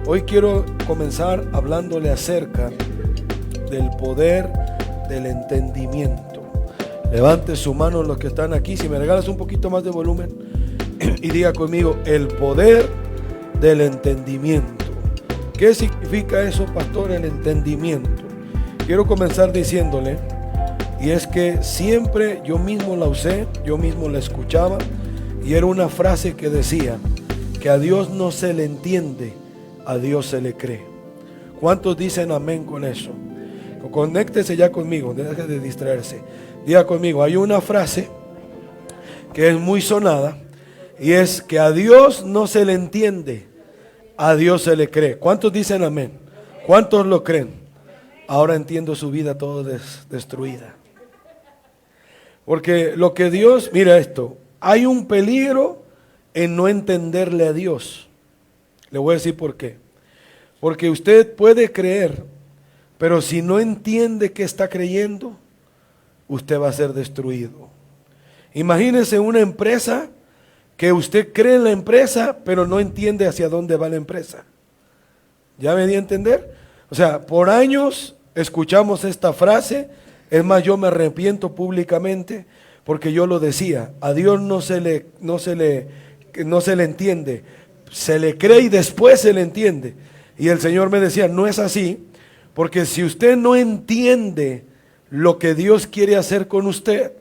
Hoy quiero comenzar hablándole acerca del poder del entendimiento. Levante su mano los que están aquí. Si me regalas un poquito más de volumen y diga conmigo: el poder del entendimiento. ¿Qué significa eso, pastor? El entendimiento. Quiero comenzar diciéndole, y es que siempre yo mismo la usé, yo mismo la escuchaba, y era una frase que decía que a Dios no se le entiende, a Dios se le cree. ¿Cuántos dicen amén con eso? Conéctese ya conmigo, deje de distraerse. Diga conmigo, hay una frase que es muy sonada, y es que a Dios no se le entiende, a Dios se le cree. ¿Cuántos dicen amén? ¿Cuántos lo creen? Ahora entiendo su vida toda destruida. Porque lo que Dios, mira esto, hay un peligro en no entenderle a Dios. Le voy a decir por qué. Porque usted puede creer, pero si no entiende qué está creyendo, usted va a ser destruido. Imagínese una empresa que usted cree en la empresa, pero no entiende hacia dónde va la empresa. ¿Ya me di a entender? O sea, por años escuchamos esta frase. Es más, yo me arrepiento públicamente porque yo lo decía. A Dios no se le entiende, se le cree y después se le entiende. Y el Señor me decía, no es así, porque si usted no entiende lo que Dios quiere hacer con usted,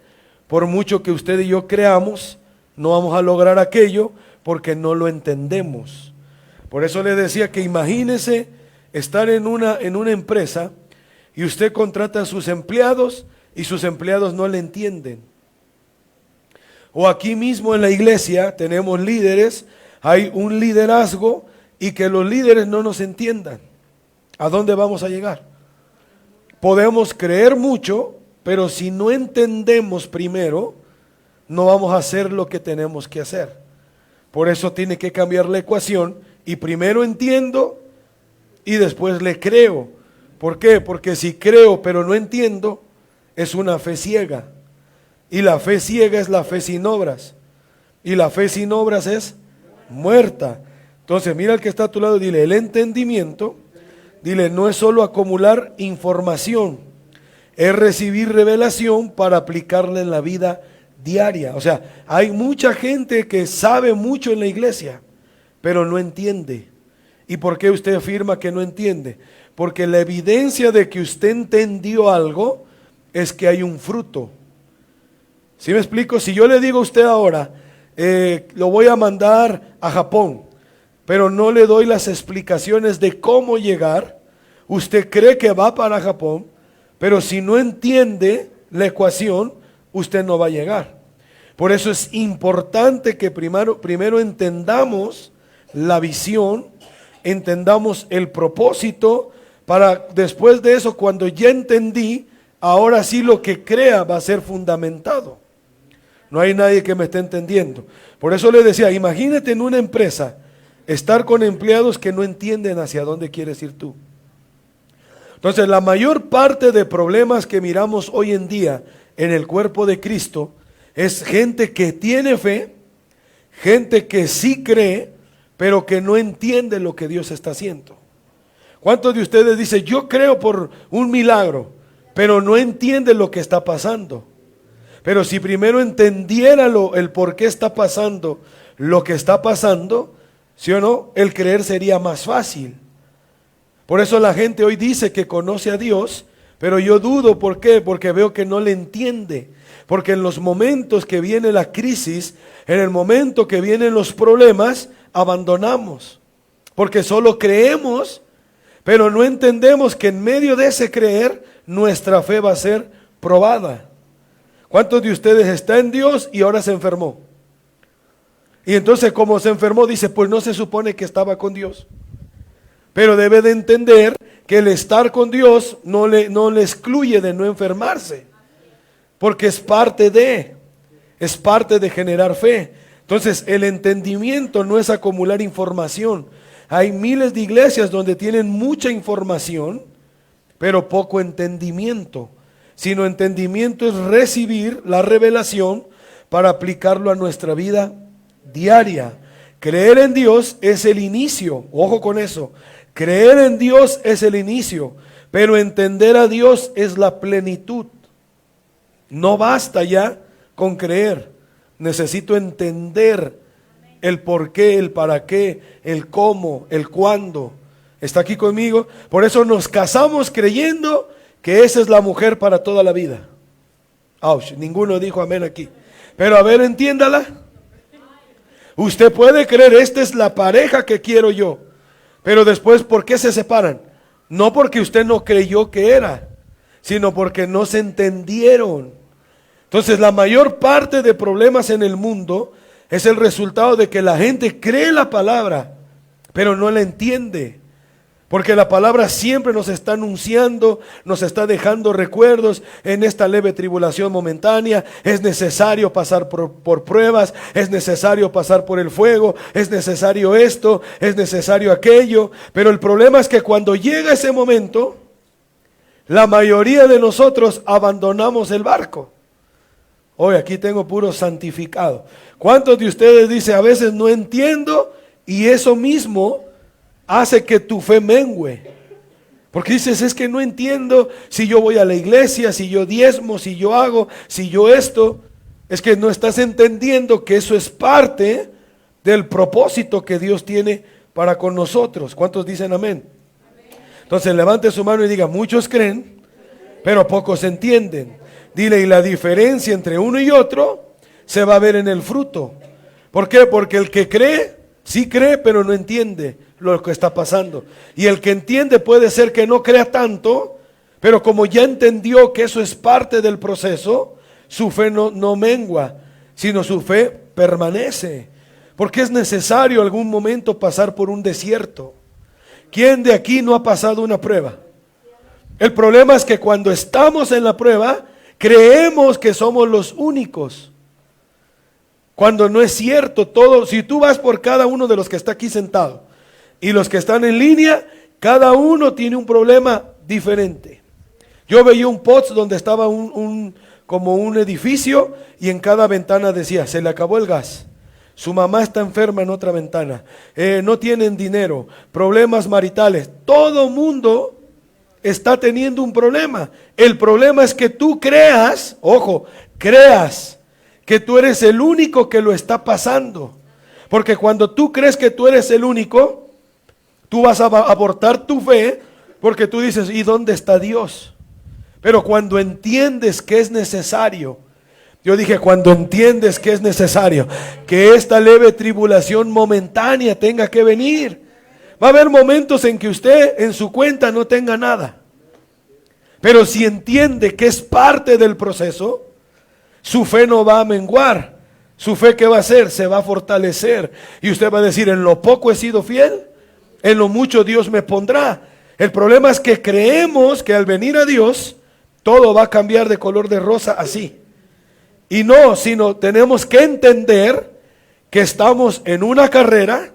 por mucho que usted y yo creamos, no vamos a lograr aquello porque no lo entendemos. Por eso le decía que imagínese estar en una empresa y usted contrata a sus empleados y sus empleados no le entienden. O aquí mismo en la iglesia tenemos líderes, hay un liderazgo y que los líderes no nos entiendan. ¿A dónde vamos a llegar? Podemos creer mucho, pero si no entendemos primero, no vamos a hacer lo que tenemos que hacer. Por eso tiene que cambiar la ecuación y primero entiendo y después le creo. ¿Por qué? Porque si creo pero no entiendo, es una fe ciega. Y la fe ciega es la fe sin obras. Y la fe sin obras es muerta. Entonces mira al que está a tu lado y dile, el entendimiento, dile, no es solo acumular información, es recibir revelación para aplicarla en la vida diaria. O sea, hay mucha gente que sabe mucho en la iglesia, pero no entiende. ¿Y por qué usted afirma que no entiende? Porque la evidencia de que usted entendió algo es que hay un fruto. ¿Sí me explico? Si yo le digo a usted ahora, lo voy a mandar a Japón, pero no le doy las explicaciones de cómo llegar, usted cree que va para Japón, pero si no entiende la ecuación, usted no va a llegar. Por eso es importante que primero entendamos la visión, entendamos el propósito, para después de eso, cuando ya entendí, ahora sí lo que crea va a ser fundamentado. No hay nadie que me esté entendiendo. Por eso le decía, imagínate en una empresa, estar con empleados que no entienden hacia dónde quieres ir tú. Entonces, la mayor parte de problemas que miramos hoy en día en el cuerpo de Cristo es gente que tiene fe, gente que sí cree, pero que no entiende lo que Dios está haciendo. ¿Cuántos de ustedes dicen, yo creo por un milagro, pero no entiende lo que está pasando? Pero si primero entendiera el por qué está pasando lo que está pasando, ¿sí o no? El creer sería más fácil. Por eso la gente hoy dice que conoce a Dios, pero yo dudo. ¿Por qué? Porque veo que no le entiende. Porque en los momentos que viene la crisis, en el momento que vienen los problemas, abandonamos. Porque solo creemos, pero no entendemos que en medio de ese creer, nuestra fe va a ser probada. ¿Cuántos de ustedes está en Dios y ahora se enfermó? Y entonces como se enfermó, dice, pues no se supone que estaba con Dios. Pero debe de entender que el estar con Dios no le excluye de no enfermarse. Porque es parte de generar fe. Entonces el entendimiento no es acumular información. Hay miles de iglesias donde tienen mucha información, pero poco entendimiento. Sino entendimiento es recibir la revelación para aplicarlo a nuestra vida diaria. Creer en Dios es el inicio, ojo con eso. Creer en Dios es el inicio, pero entender a Dios es la plenitud. No basta ya con creer, necesito entender el por qué, el para qué, el cómo, el cuándo. ¿Está aquí conmigo? Por eso nos casamos creyendo que esa es la mujer para toda la vida. Ouch, ninguno dijo amén aquí. Pero a ver, entiéndala. Usted puede creer, esta es la pareja que quiero yo. Pero después, ¿por qué se separan? No porque usted no creyó que era, sino porque no se entendieron. Entonces, la mayor parte de problemas en el mundo es el resultado de que la gente cree la palabra, pero no la entiende. Porque la palabra siempre nos está anunciando, nos está dejando recuerdos en esta leve tribulación momentánea. Es necesario pasar por pruebas, es necesario pasar por el fuego, es necesario esto, es necesario aquello. Pero el problema es que cuando llega ese momento, la mayoría de nosotros abandonamos el barco. Hoy aquí tengo puro santificado. ¿Cuántos de ustedes dicen, a veces no entiendo, y eso mismo hace que tu fe mengüe? Porque dices, es que no entiendo si yo voy a la iglesia, si yo diezmo, si yo hago, si yo esto. Es que no estás entendiendo que eso es parte del propósito que Dios tiene para con nosotros. ¿Cuántos dicen amén? Entonces levante su mano y diga, muchos creen, pero pocos entienden. Dile, y la diferencia entre uno y otro se va a ver en el fruto. ¿Por qué? Porque el que cree, sí cree, pero no entiende lo que está pasando. Y el que entiende puede ser que no crea tanto, pero como ya entendió que eso es parte del proceso, su fe no mengua, sino su fe permanece. Porque es necesario algún momento pasar por un desierto. ¿Quién de aquí no ha pasado una prueba? El problema es que cuando estamos en la prueba, creemos que somos los únicos. Cuando no es cierto, todo, si tú vas por cada uno de los que está aquí sentado y los que están en línea, cada uno tiene un problema diferente. Yo veía un post donde estaba como un edificio y en cada ventana decía, se le acabó el gas. Su mamá está enferma en otra ventana. No tienen dinero, problemas maritales. Todo mundo está teniendo un problema. El problema es que tú creas, ojo, creas que tú eres el único que lo está pasando. Porque cuando tú crees que tú eres el único, tú vas a abortar tu fe porque tú dices, ¿y dónde está Dios? Pero cuando entiendes que es necesario, yo dije, cuando entiendes que es necesario que esta leve tribulación momentánea tenga que venir, va a haber momentos en que usted en su cuenta no tenga nada. Pero si entiende que es parte del proceso, su fe no va a menguar. Su fe, ¿qué va a hacer? Se va a fortalecer. Y usted va a decir, en lo poco he sido fiel, en lo mucho Dios me pondrá. El problema es que creemos que al venir a Dios, todo va a cambiar de color de rosa así. Y no, sino tenemos que entender que estamos en una carrera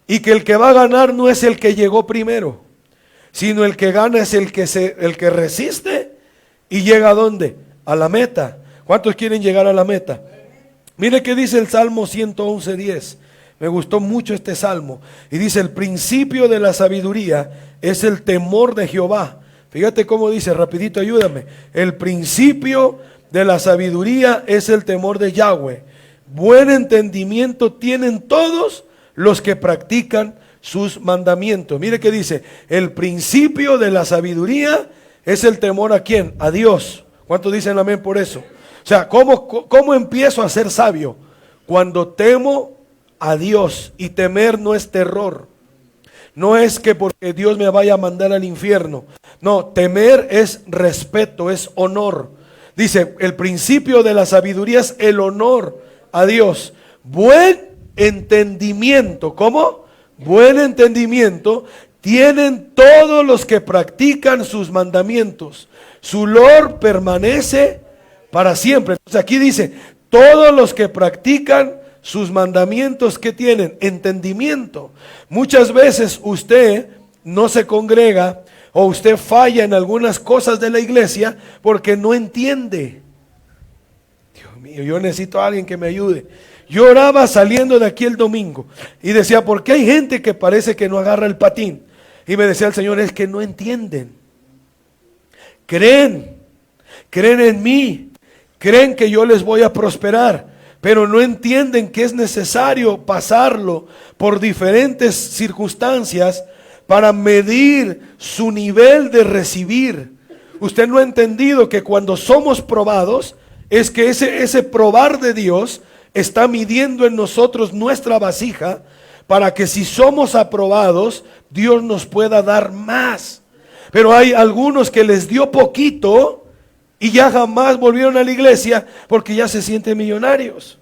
y que el que va a ganar no es el que llegó primero, sino el que gana es el que resiste y llega ¿a dónde? A la meta. ¿Cuántos quieren llegar a la meta? Mire qué dice el Salmo 111:10. Me gustó mucho este salmo. Y dice, el principio de la sabiduría es el temor de Jehová. Fíjate cómo dice, rapidito ayúdame. El principio de la sabiduría es el temor de Yahweh. Buen entendimiento tienen todos los que practican sus mandamientos. Mire que dice, el principio de la sabiduría es el temor ¿a quién? A Dios. ¿Cuántos dicen amén por eso? O sea, ¿cómo empiezo a ser sabio? Cuando temo a Dios. Y temer no es terror. No es que porque Dios me vaya a mandar al infierno. No, temer es respeto, es honor. Dice, el principio de la sabiduría es el honor a Dios. Buen entendimiento. ¿Cómo? Buen entendimiento tienen todos los que practican sus mandamientos. Su lor permanece para siempre. Entonces aquí dice, todos los que practican sus mandamientos, ¿qué tienen? Entendimiento. Muchas veces usted no se congrega o usted falla en algunas cosas de la iglesia porque no entiende. Dios mío, yo necesito a alguien que me ayude. Yo oraba saliendo de aquí el domingo y decía, ¿por qué hay gente que parece que no agarra el patín? Y me decía el Señor, es que no entienden. Creen en mí, creen que yo les voy a prosperar, pero no entienden que es necesario pasarlo por diferentes circunstancias para medir su nivel de recibir. Usted no ha entendido que cuando somos probados, es que ese probar de Dios está midiendo en nosotros nuestra vasija, para que si somos aprobados, Dios nos pueda dar más. Pero hay algunos que les dio poquito y ya jamás volvieron a la iglesia porque ya se sienten millonarios.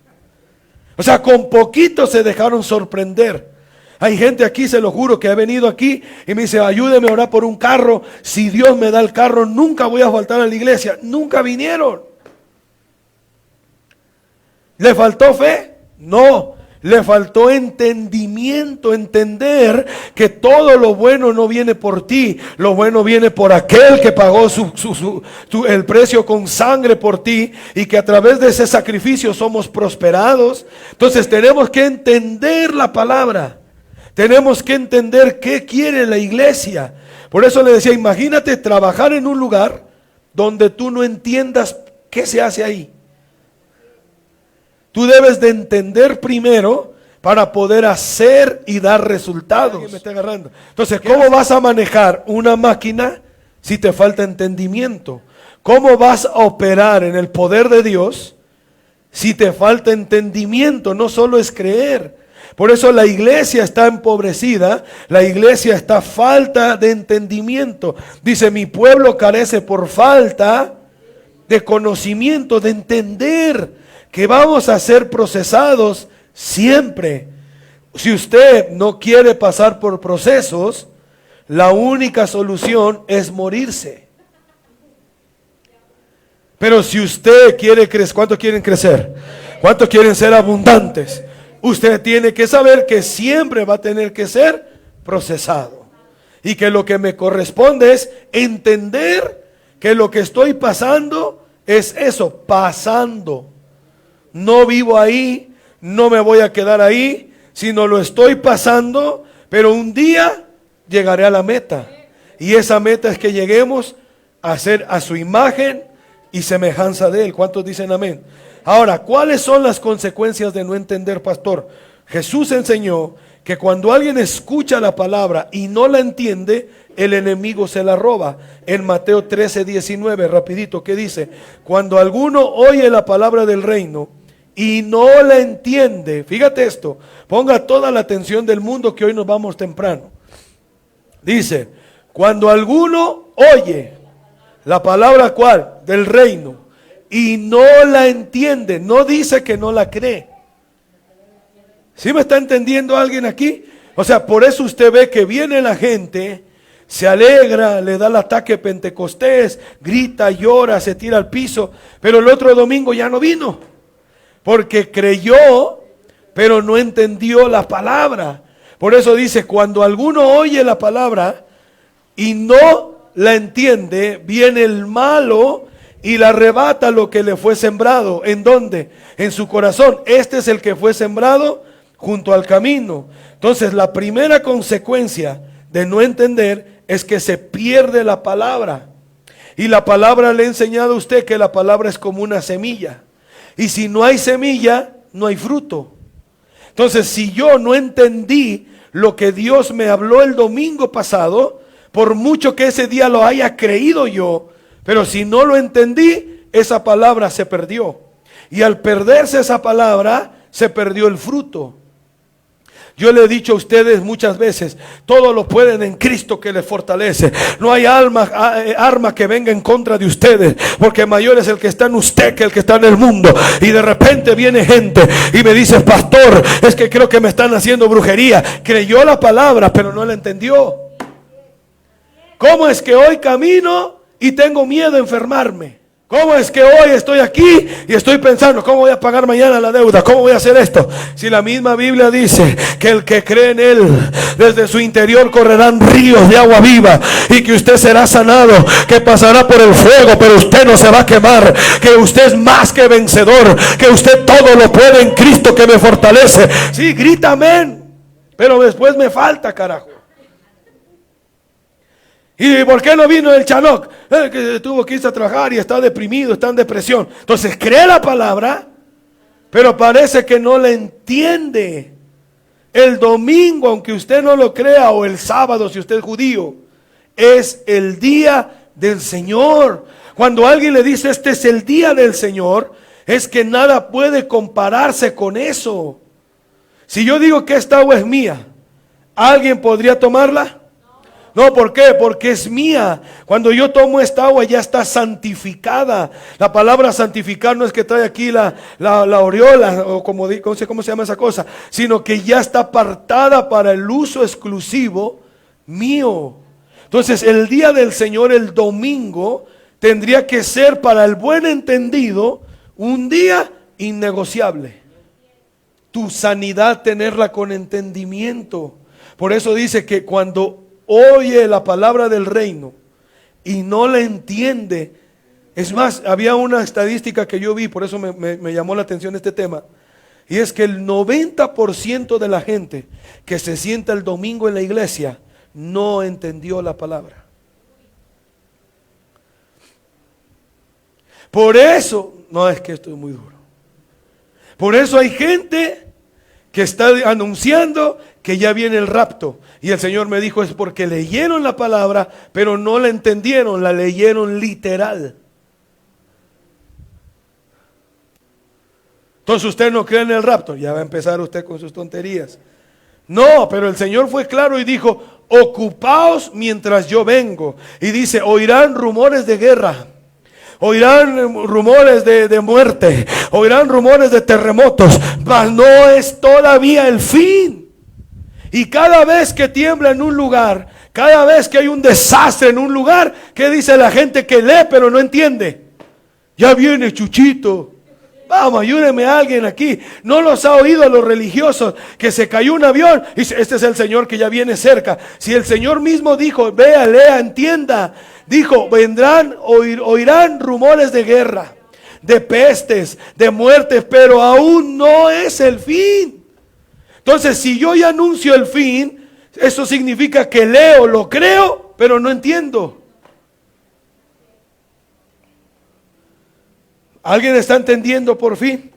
O sea, con poquito se dejaron sorprender. Hay gente aquí, se lo juro, que ha venido aquí y me dice, ayúdeme a orar por un carro. Si Dios me da el carro, nunca voy a faltar a la iglesia. Nunca vinieron. ¿Le faltó fe? No. Le faltó entendimiento, entender que todo lo bueno no viene por ti, lo bueno viene por aquel que pagó el precio con sangre por ti, y que a través de ese sacrificio somos prosperados. Entonces tenemos que entender la palabra, tenemos que entender qué quiere la iglesia. Por eso le decía, imagínate trabajar en un lugar donde tú no entiendas qué se hace ahí. Tú debes de entender primero para poder hacer y dar resultados. Me está agarrando. Entonces, ¿cómo vas a manejar una máquina si te falta entendimiento? ¿Cómo vas a operar en el poder de Dios si te falta entendimiento? No solo es creer. Por eso la iglesia está empobrecida, la iglesia está falta de entendimiento. Dice, mi pueblo carece por falta de conocimiento, de entender que vamos a ser procesados siempre. Si usted no quiere pasar por procesos, la única solución es morirse. Pero si usted quiere crecer, ¿cuántos quieren crecer? ¿Cuántos quieren ser abundantes? Usted tiene que saber que siempre va a tener que ser procesado. Y que lo que me corresponde es entender que lo que estoy pasando es eso, pasando. No vivo ahí, no me voy a quedar ahí, sino lo estoy pasando, pero un día llegaré a la meta. Y esa meta es que lleguemos a ser a su imagen y semejanza de Él. ¿Cuántos dicen amén? Ahora, ¿cuáles son las consecuencias de no entender, pastor? Jesús enseñó que cuando alguien escucha la palabra y no la entiende, el enemigo se la roba. En Mateo 13:19, rapidito, ¿qué dice? Cuando alguno oye la palabra del reino y no la entiende, fíjate esto, ponga toda la atención del mundo que hoy nos vamos temprano. Dice, cuando alguno oye la palabra ¿cuál? Del reino y no la entiende, no dice que no la cree. ¿Sí me está entendiendo alguien aquí? O sea, por eso usted ve que viene la gente, se alegra, le da el ataque Pentecostés, grita, llora, se tira al piso, pero el otro domingo ya no vino. Porque creyó, pero no entendió la palabra. Por eso dice, cuando alguno oye la palabra y no la entiende, viene el malo y le arrebata lo que le fue sembrado. ¿En dónde? En su corazón. Este es el que fue sembrado junto al camino. Entonces, la primera consecuencia de no entender es que se pierde la palabra. Y la palabra le he enseñado a usted que la palabra es como una semilla. Y si no hay semilla, no hay fruto. Entonces, si yo no entendí lo que Dios me habló el domingo pasado, por mucho que ese día lo haya creído yo, pero si no lo entendí, esa palabra se perdió. Y al perderse esa palabra, se perdió el fruto. Yo le he dicho a ustedes muchas veces, todo lo pueden en Cristo que les fortalece. No hay arma que venga en contra de ustedes, porque mayor es el que está en usted que el que está en el mundo. Y de repente viene gente y me dice, pastor, es que creo que me están haciendo brujería. Creyó la palabra, pero no la entendió. ¿Cómo es que hoy camino y tengo miedo a enfermarme? ¿Cómo es que hoy estoy aquí y estoy pensando, ¿cómo voy a pagar mañana la deuda? ¿Cómo voy a hacer esto? Si la misma Biblia dice que el que cree en Él, desde su interior correrán ríos de agua viva, y que usted será sanado, que pasará por el fuego, pero usted no se va a quemar, que usted es más que vencedor, que usted todo lo puede en Cristo que me fortalece. Sí, grita amén, pero después me falta, carajo. ¿Y por qué no vino el Chanoc? Que tuvo que irse a trabajar y está deprimido, está en depresión. Entonces cree la palabra, pero parece que no la entiende. El domingo, aunque usted no lo crea, o el sábado, si usted es judío, es el día del Señor. Cuando alguien le dice este es el día del Señor, es que nada puede compararse con eso. Si yo digo que esta agua es mía, ¿alguien podría tomarla? No, ¿por qué? Porque es mía. Cuando yo tomo esta agua ya está santificada. La palabra santificar no es que trae aquí la aureola, o como no sé cómo se llama esa cosa, sino que ya está apartada para el uso exclusivo mío. Entonces el día del Señor, el domingo, tendría que ser para el buen entendido un día innegociable. Tu sanidad, tenerla con entendimiento. Por eso dice que cuando oye la palabra del reino y no la entiende. Es más, había una estadística que yo vi, por eso me llamó la atención este tema, y es que el 90% de la gente que se sienta el domingo en la iglesia no entendió la palabra. Por eso, no, es que esto es muy duro. Por eso hay gente que está anunciando que ya viene el rapto. Y el Señor me dijo, es porque leyeron la palabra, pero no la entendieron, la leyeron literal. Entonces usted no cree en el rapto, ya va a empezar usted con sus tonterías. No, pero el Señor fue claro y dijo, ocupaos mientras yo vengo. Y dice, oirán rumores de guerra. Oirán rumores de muerte, oirán rumores de terremotos, mas no es todavía el fin. Y cada vez que tiembla en un lugar, cada vez que hay un desastre en un lugar, ¿qué dice la gente que lee pero no entiende? Ya viene Chuchito. Vamos, ayúdeme a alguien aquí. ¿No los ha oído a los religiosos que se cayó un avión? Y dice, este es el Señor que ya viene cerca. Si el Señor mismo dijo, vea, lea, entienda. Dijo, vendrán, oirán rumores de guerra, de pestes, de muertes, pero aún no es el fin. Entonces, si yo ya anuncio el fin, eso significa que leo, lo creo, pero no entiendo. ¿Alguien está entendiendo por fin?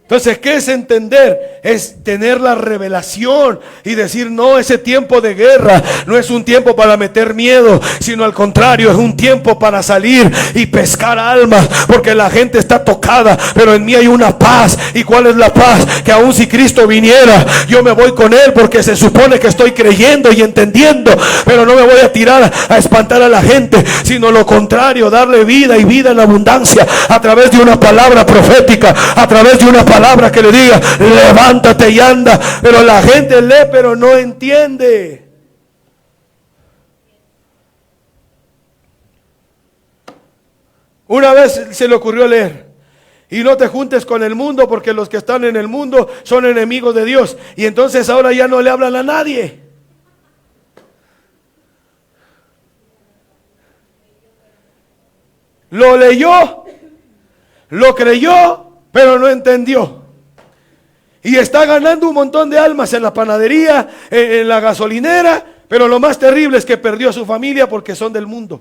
Entonces, ¿qué es entender? Es tener la revelación y decir, no, ese tiempo de guerra no es un tiempo para meter miedo, sino al contrario, es un tiempo para salir y pescar almas, porque la gente está tocada, pero en mí hay una paz. ¿Y cuál es la paz? Que aun si Cristo viniera, yo me voy con Él, porque se supone que estoy creyendo y entendiendo, pero no me voy a tirar a espantar a la gente, sino lo contrario, darle vida y vida en abundancia, a través de una palabra profética, a través de una palabra que le diga, levántate y anda. Pero la gente lee pero no entiende. Una vez se le ocurrió leer, y no te juntes con el mundo, porque los que están en el mundo son enemigos de Dios. Y entonces ahora ya no le hablan a nadie. Lo leyó, lo creyó, pero no entendió. Y está ganando un montón de almas en la panadería, en la gasolinera, pero lo más terrible es que perdió a su familia porque son del mundo.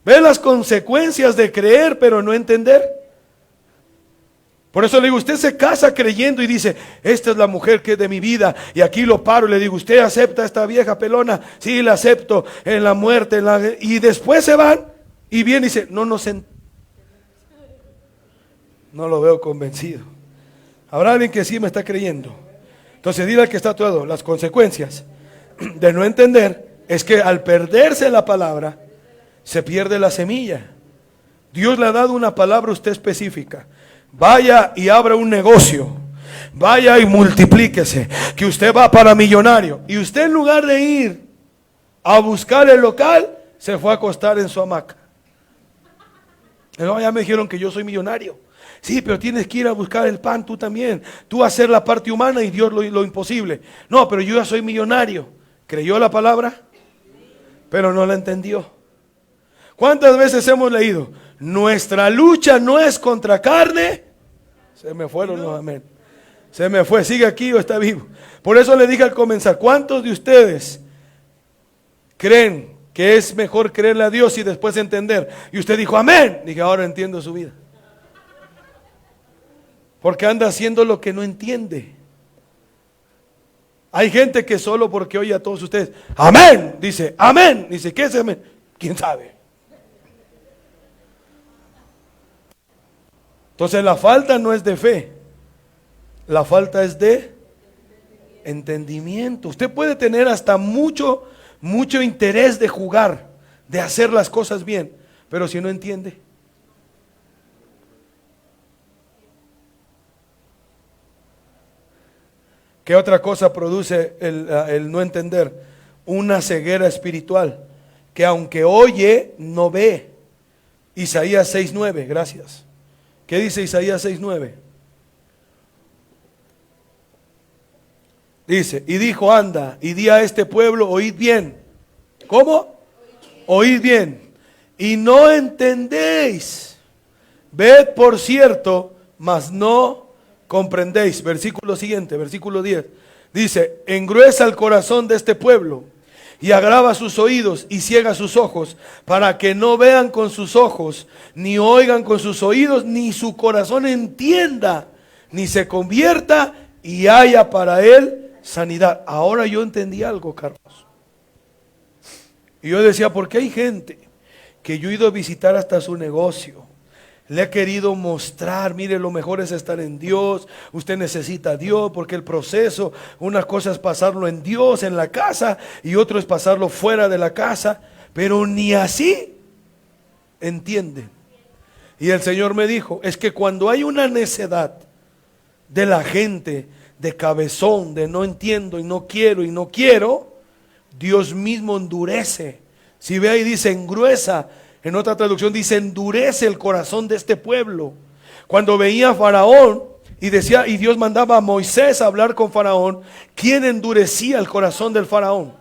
¿Ve las consecuencias de creer pero no entender? Por eso le digo, usted se casa creyendo y dice, esta es la mujer que es de mi vida, y aquí lo paro y le digo, ¿usted acepta a esta vieja pelona? Sí, la acepto, en la muerte, y después se van y viene y dice, no lo veo convencido. Habrá alguien que sí me está creyendo. Entonces dile al que está a tu lado, las consecuencias de no entender es que al perderse la palabra se pierde la semilla. Dios le ha dado una palabra a usted específica. Vaya y abra un negocio, vaya y multiplíquese, que usted va para millonario. Y usted, en lugar de ir a buscar el local, se fue a acostar en su hamaca. No, ya me dijeron que yo soy millonario. Sí, pero tienes que ir a buscar el pan tú también. Tú hacer la parte humana y Dios lo imposible. No, pero yo ya soy millonario. ¿Creyó la palabra? Pero no la entendió. ¿Cuántas veces hemos leído? Nuestra lucha no es contra carne. Se me fueron los amén. Se me fue, ¿sigue aquí o está vivo? Por eso le dije al comenzar, ¿cuántos de ustedes creen que es mejor creerle a Dios y después entender? Y usted dijo, amén. Dije, ahora entiendo su vida. Porque anda haciendo lo que no entiende. Hay gente que solo porque oye a todos ustedes, amén, dice, amén. Dice, ¿qué es amén? ¿Quién sabe? Entonces la falta no es de fe. La falta es de entendimiento. Usted puede tener hasta mucho interés de jugar, de hacer las cosas bien, pero si no entiende. ¿Qué otra cosa produce el no entender? Una ceguera espiritual, que aunque oye, no ve. Isaías 6:9, gracias. ¿Qué dice Isaías 6:9? Dice, y dijo, anda, y di a este pueblo, oíd bien. ¿Cómo? Oíd bien. Y no entendéis. Ved por cierto, mas no comprendéis. Versículo siguiente, versículo 10. Dice, engruesa el corazón de este pueblo y agrava sus oídos y ciega sus ojos, para que no vean con sus ojos, ni oigan con sus oídos, ni su corazón entienda, ni se convierta y haya para él sanidad. Ahora yo entendí algo, Carlos. Y yo decía, ¿por qué hay gente que yo he ido a visitar hasta su negocio? Le he querido mostrar, mire, lo mejor es estar en Dios. Usted necesita a Dios porque el proceso, una cosa es pasarlo en Dios, en la casa, y otro es pasarlo fuera de la casa. Pero ni así entienden. Y el Señor me dijo, es que cuando hay una necedad de la gente, de cabezón, de no entiendo y no quiero, Dios mismo endurece. Si ve ahí dice engruesa, en otra traducción dice endurece el corazón de este pueblo. Cuando veía a Faraón y decía, y Dios mandaba a Moisés a hablar con Faraón, ¿quién endurecía el corazón del Faraón?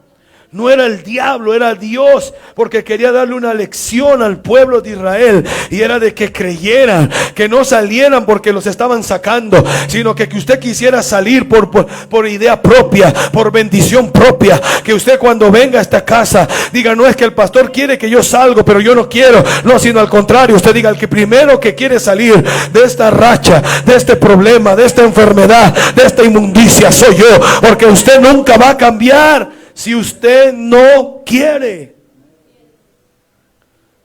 No era el diablo, era Dios, porque quería darle una lección al pueblo de Israel, y era de que creyeran, que no salieran porque los estaban sacando, sino que usted quisiera salir por idea propia, por bendición propia, que usted cuando venga a esta casa diga, no es que el pastor quiere que yo salgo, pero yo no quiero, no, sino al contrario, usted diga, el que primero que quiere salir de esta racha, de este problema, de esta enfermedad, de esta inmundicia soy yo, porque usted nunca va a cambiar si usted no quiere,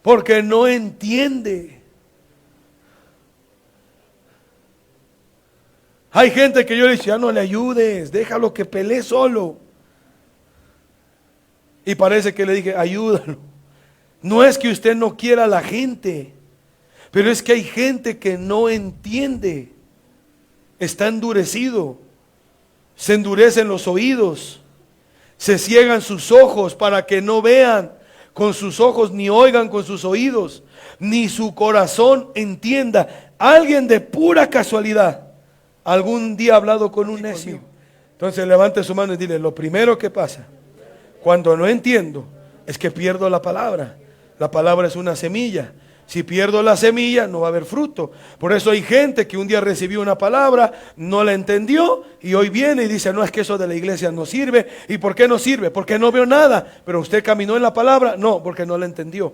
porque no entiende. Hay gente que yo le digo, ya no le ayudes, déjalo que pelee solo. Y parece que le dije, ayúdalo. No es que usted no quiera a la gente, pero es que hay gente que no entiende. Está endurecido, se endurecen los oídos, se ciegan sus ojos para que no vean con sus ojos, ni oigan con sus oídos, ni su corazón entienda. Alguien de pura casualidad algún día ha hablado con un necio. Entonces levante su mano y dile, lo primero que pasa cuando no entiendo es que pierdo la palabra. La palabra es una semilla. Si pierdo la semilla, no va a haber fruto. Por eso hay gente que un día recibió una palabra, no la entendió, y hoy viene y dice, no, es que eso de la iglesia no sirve. ¿Y por qué no sirve? Porque no veo nada. Pero usted caminó en la palabra, no, porque no la entendió.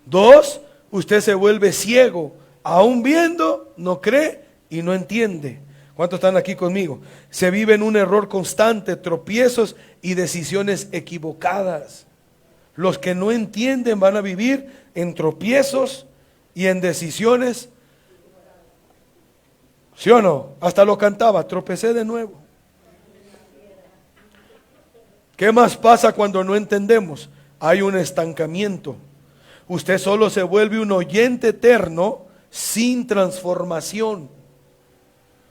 2, usted se vuelve ciego. Aún viendo, no cree y no entiende. ¿Cuántos están aquí conmigo? Se vive en un error constante, tropiezos y decisiones equivocadas. Los que no entienden van a vivir en tropiezos y en decisiones. ¿Sí o no? Hasta lo cantaba, tropecé de nuevo. ¿Qué más pasa cuando no entendemos? Hay un estancamiento. Usted solo se vuelve un oyente eterno sin transformación.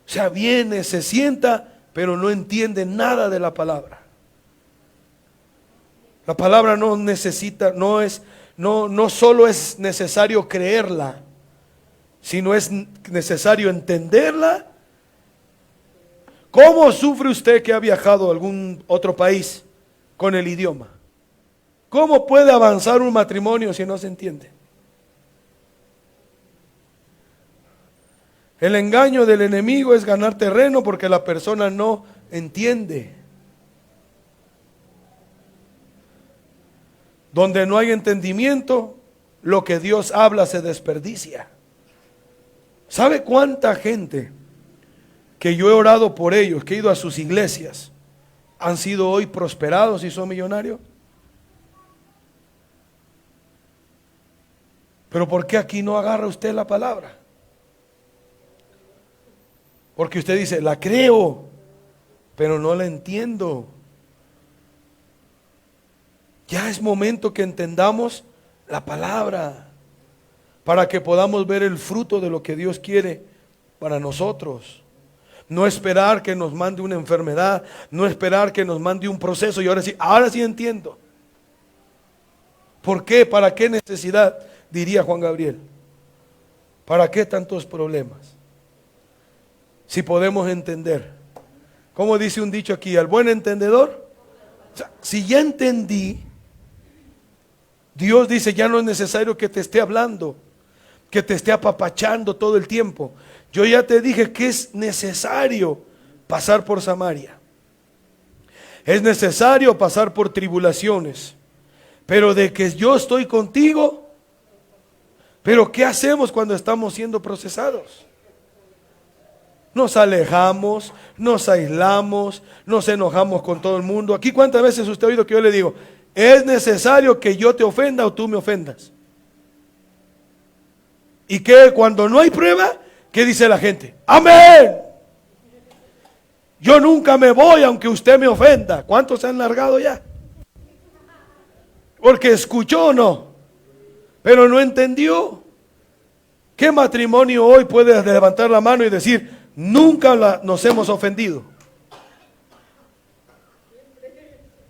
O sea, viene, se sienta, pero no entiende nada de la palabra. La palabra no necesita, no solo es necesario creerla, sino es necesario entenderla. ¿Cómo sufre usted que ha viajado a algún otro país con el idioma? ¿Cómo puede avanzar un matrimonio si no se entiende? El engaño del enemigo es ganar terreno porque la persona no entiende. Donde no hay entendimiento, lo que Dios habla se desperdicia. ¿Sabe cuánta gente que yo he orado por ellos, que he ido a sus iglesias, han sido hoy prosperados y son millonarios? Pero ¿por qué aquí no agarra usted la palabra? Porque usted dice, la creo, pero no la entiendo. Ya es momento que entendamos la palabra para que podamos ver el fruto de lo que Dios quiere para nosotros. No esperar que nos mande una enfermedad, no esperar que nos mande un proceso y ahora sí entiendo. ¿Por qué? ¿Para qué necesidad? Diría Juan Gabriel. ¿Para qué tantos problemas? Si podemos entender. ¿Cómo dice un dicho aquí? Al buen entendedor. O sea, si ya entendí, Dios dice, ya no es necesario que te esté hablando, que te esté apapachando todo el tiempo. Yo ya te dije que es necesario pasar por Samaria. Es necesario pasar por tribulaciones. Pero de que yo estoy contigo. Pero ¿qué hacemos cuando estamos siendo procesados? Nos alejamos, nos aislamos, nos enojamos con todo el mundo. Aquí, ¿cuántas veces usted ha oído que yo le digo, es necesario que yo te ofenda o tú me ofendas? Y que cuando no hay prueba, ¿qué dice la gente? ¡Amén! Yo nunca me voy aunque usted me ofenda. ¿Cuántos se han largado ya? Porque escuchó o no, pero no entendió. ¿Qué matrimonio hoy puede levantar la mano y decir, nunca nos hemos ofendido?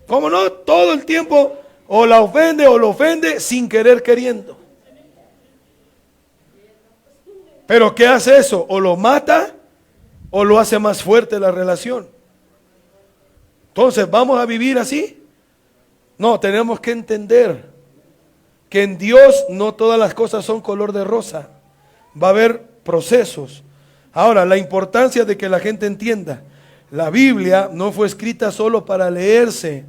¿Cómo no? Todo el tiempo o la ofende o lo ofende sin querer queriendo. Pero ¿qué hace eso? O lo mata o lo hace más fuerte la relación. Entonces, ¿vamos a vivir así? No, tenemos que entender que en Dios no todas las cosas son color de rosa. Va a haber procesos. Ahora, la importancia de que la gente entienda, la Biblia no fue escrita solo para leerse,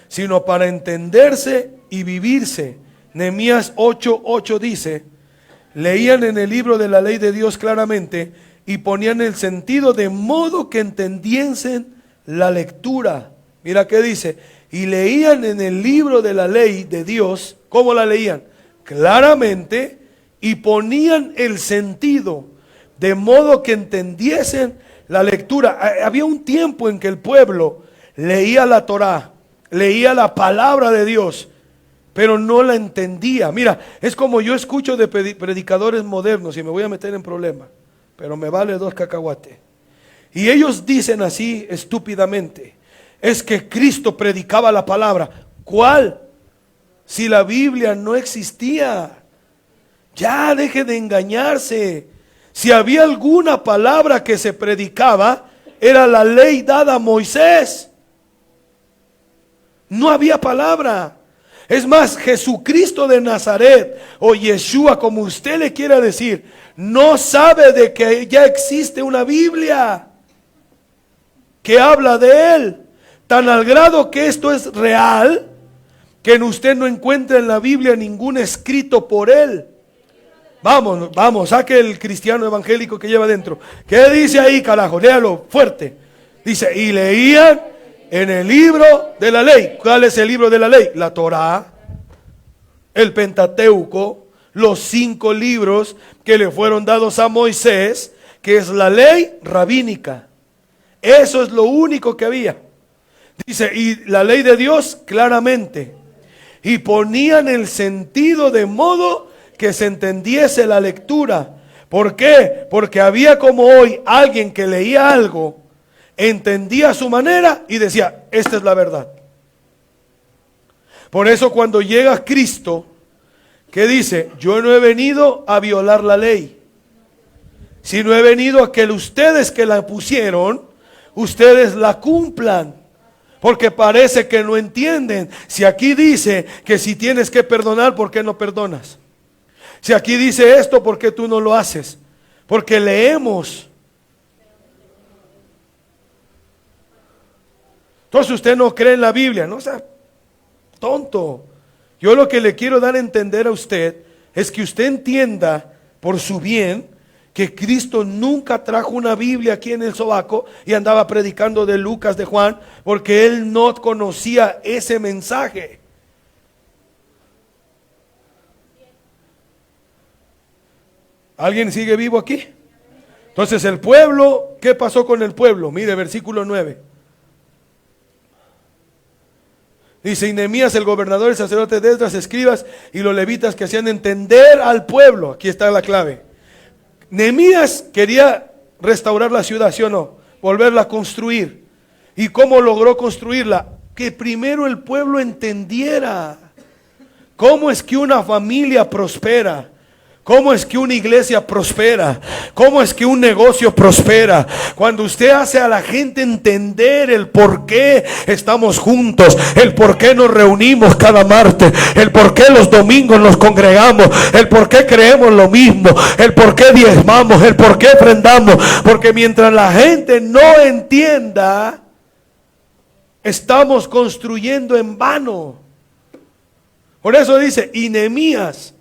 sino para entenderse y vivirse. Nehemías 8:8 dice, leían en el libro de la ley de Dios claramente y ponían el sentido de modo que entendiesen la lectura. Mira qué dice, y leían en el libro de la ley de Dios. ¿Cómo la leían? Claramente, y ponían el sentido de modo que entendiesen la lectura. Había un tiempo en que el pueblo leía la Torá, leía la palabra de Dios, pero no la entendía. Mira, es como yo escucho de predicadores modernos, y me voy a meter en problemas, pero me vale 2 cacahuates. Y ellos dicen así estúpidamente, es que Cristo predicaba la palabra. ¿Cuál? Si la Biblia no existía. Ya deje de engañarse. Si había alguna palabra que se predicaba, era la ley dada a Moisés. No había palabra. Es más, Jesucristo de Nazaret, o Yeshua, como usted le quiera decir, no sabe de que ya existe una Biblia que habla de él. Tan al grado que esto es real, que en usted no encuentra en la Biblia ningún escrito por él. Vamos, saque el cristiano evangélico que lleva dentro. ¿Qué dice ahí, carajo? Léalo fuerte. Dice, y leían en el libro de la ley. ¿Cuál es el libro de la ley? La Torá, el Pentateuco, los 5 libros que le fueron dados a Moisés, que es la ley rabínica. Eso es lo único que había. Dice, y la ley de Dios claramente. Y ponían el sentido de modo que se entendiese la lectura. ¿Por qué? Porque había como hoy alguien que leía algo, entendía a su manera y decía, esta es la verdad. Por eso cuando llega Cristo, ¿qué dice? Yo no he venido a violar la ley, sino he venido a que ustedes que la pusieron, ustedes la cumplan. Porque parece que no entienden. Si aquí dice que si tienes que perdonar, ¿por qué no perdonas? Si aquí dice esto, ¿por qué tú no lo haces? porque leemos. Entonces usted no cree en la Biblia, no sea tonto. Yo lo que le quiero dar a entender a usted es que usted entienda por su bien que Cristo nunca trajo una Biblia aquí en el sobaco y andaba predicando de Lucas, de Juan, porque Él no conocía ese mensaje. ¿Alguien sigue vivo aquí? Entonces el pueblo, ¿qué pasó con el pueblo? Mire, versículo 9. Dice: y Nehemías, el gobernador, el sacerdote de Esdras, escribas y los levitas que hacían entender al pueblo. Aquí está la clave. Nehemías quería restaurar la ciudad, ¿sí o no? Volverla a construir. ¿Y cómo logró construirla? Que primero el pueblo entendiera cómo es que una familia prospera. ¿Cómo es que una iglesia prospera? ¿Cómo es que un negocio prospera? Cuando usted hace a la gente entender el por qué estamos juntos, el por qué nos reunimos cada martes, el por qué los domingos nos congregamos, el por qué creemos lo mismo, el por qué diezmamos, el por qué ofrendamos. Porque mientras la gente no entienda, estamos construyendo en vano. Por eso dice: y Nehemías,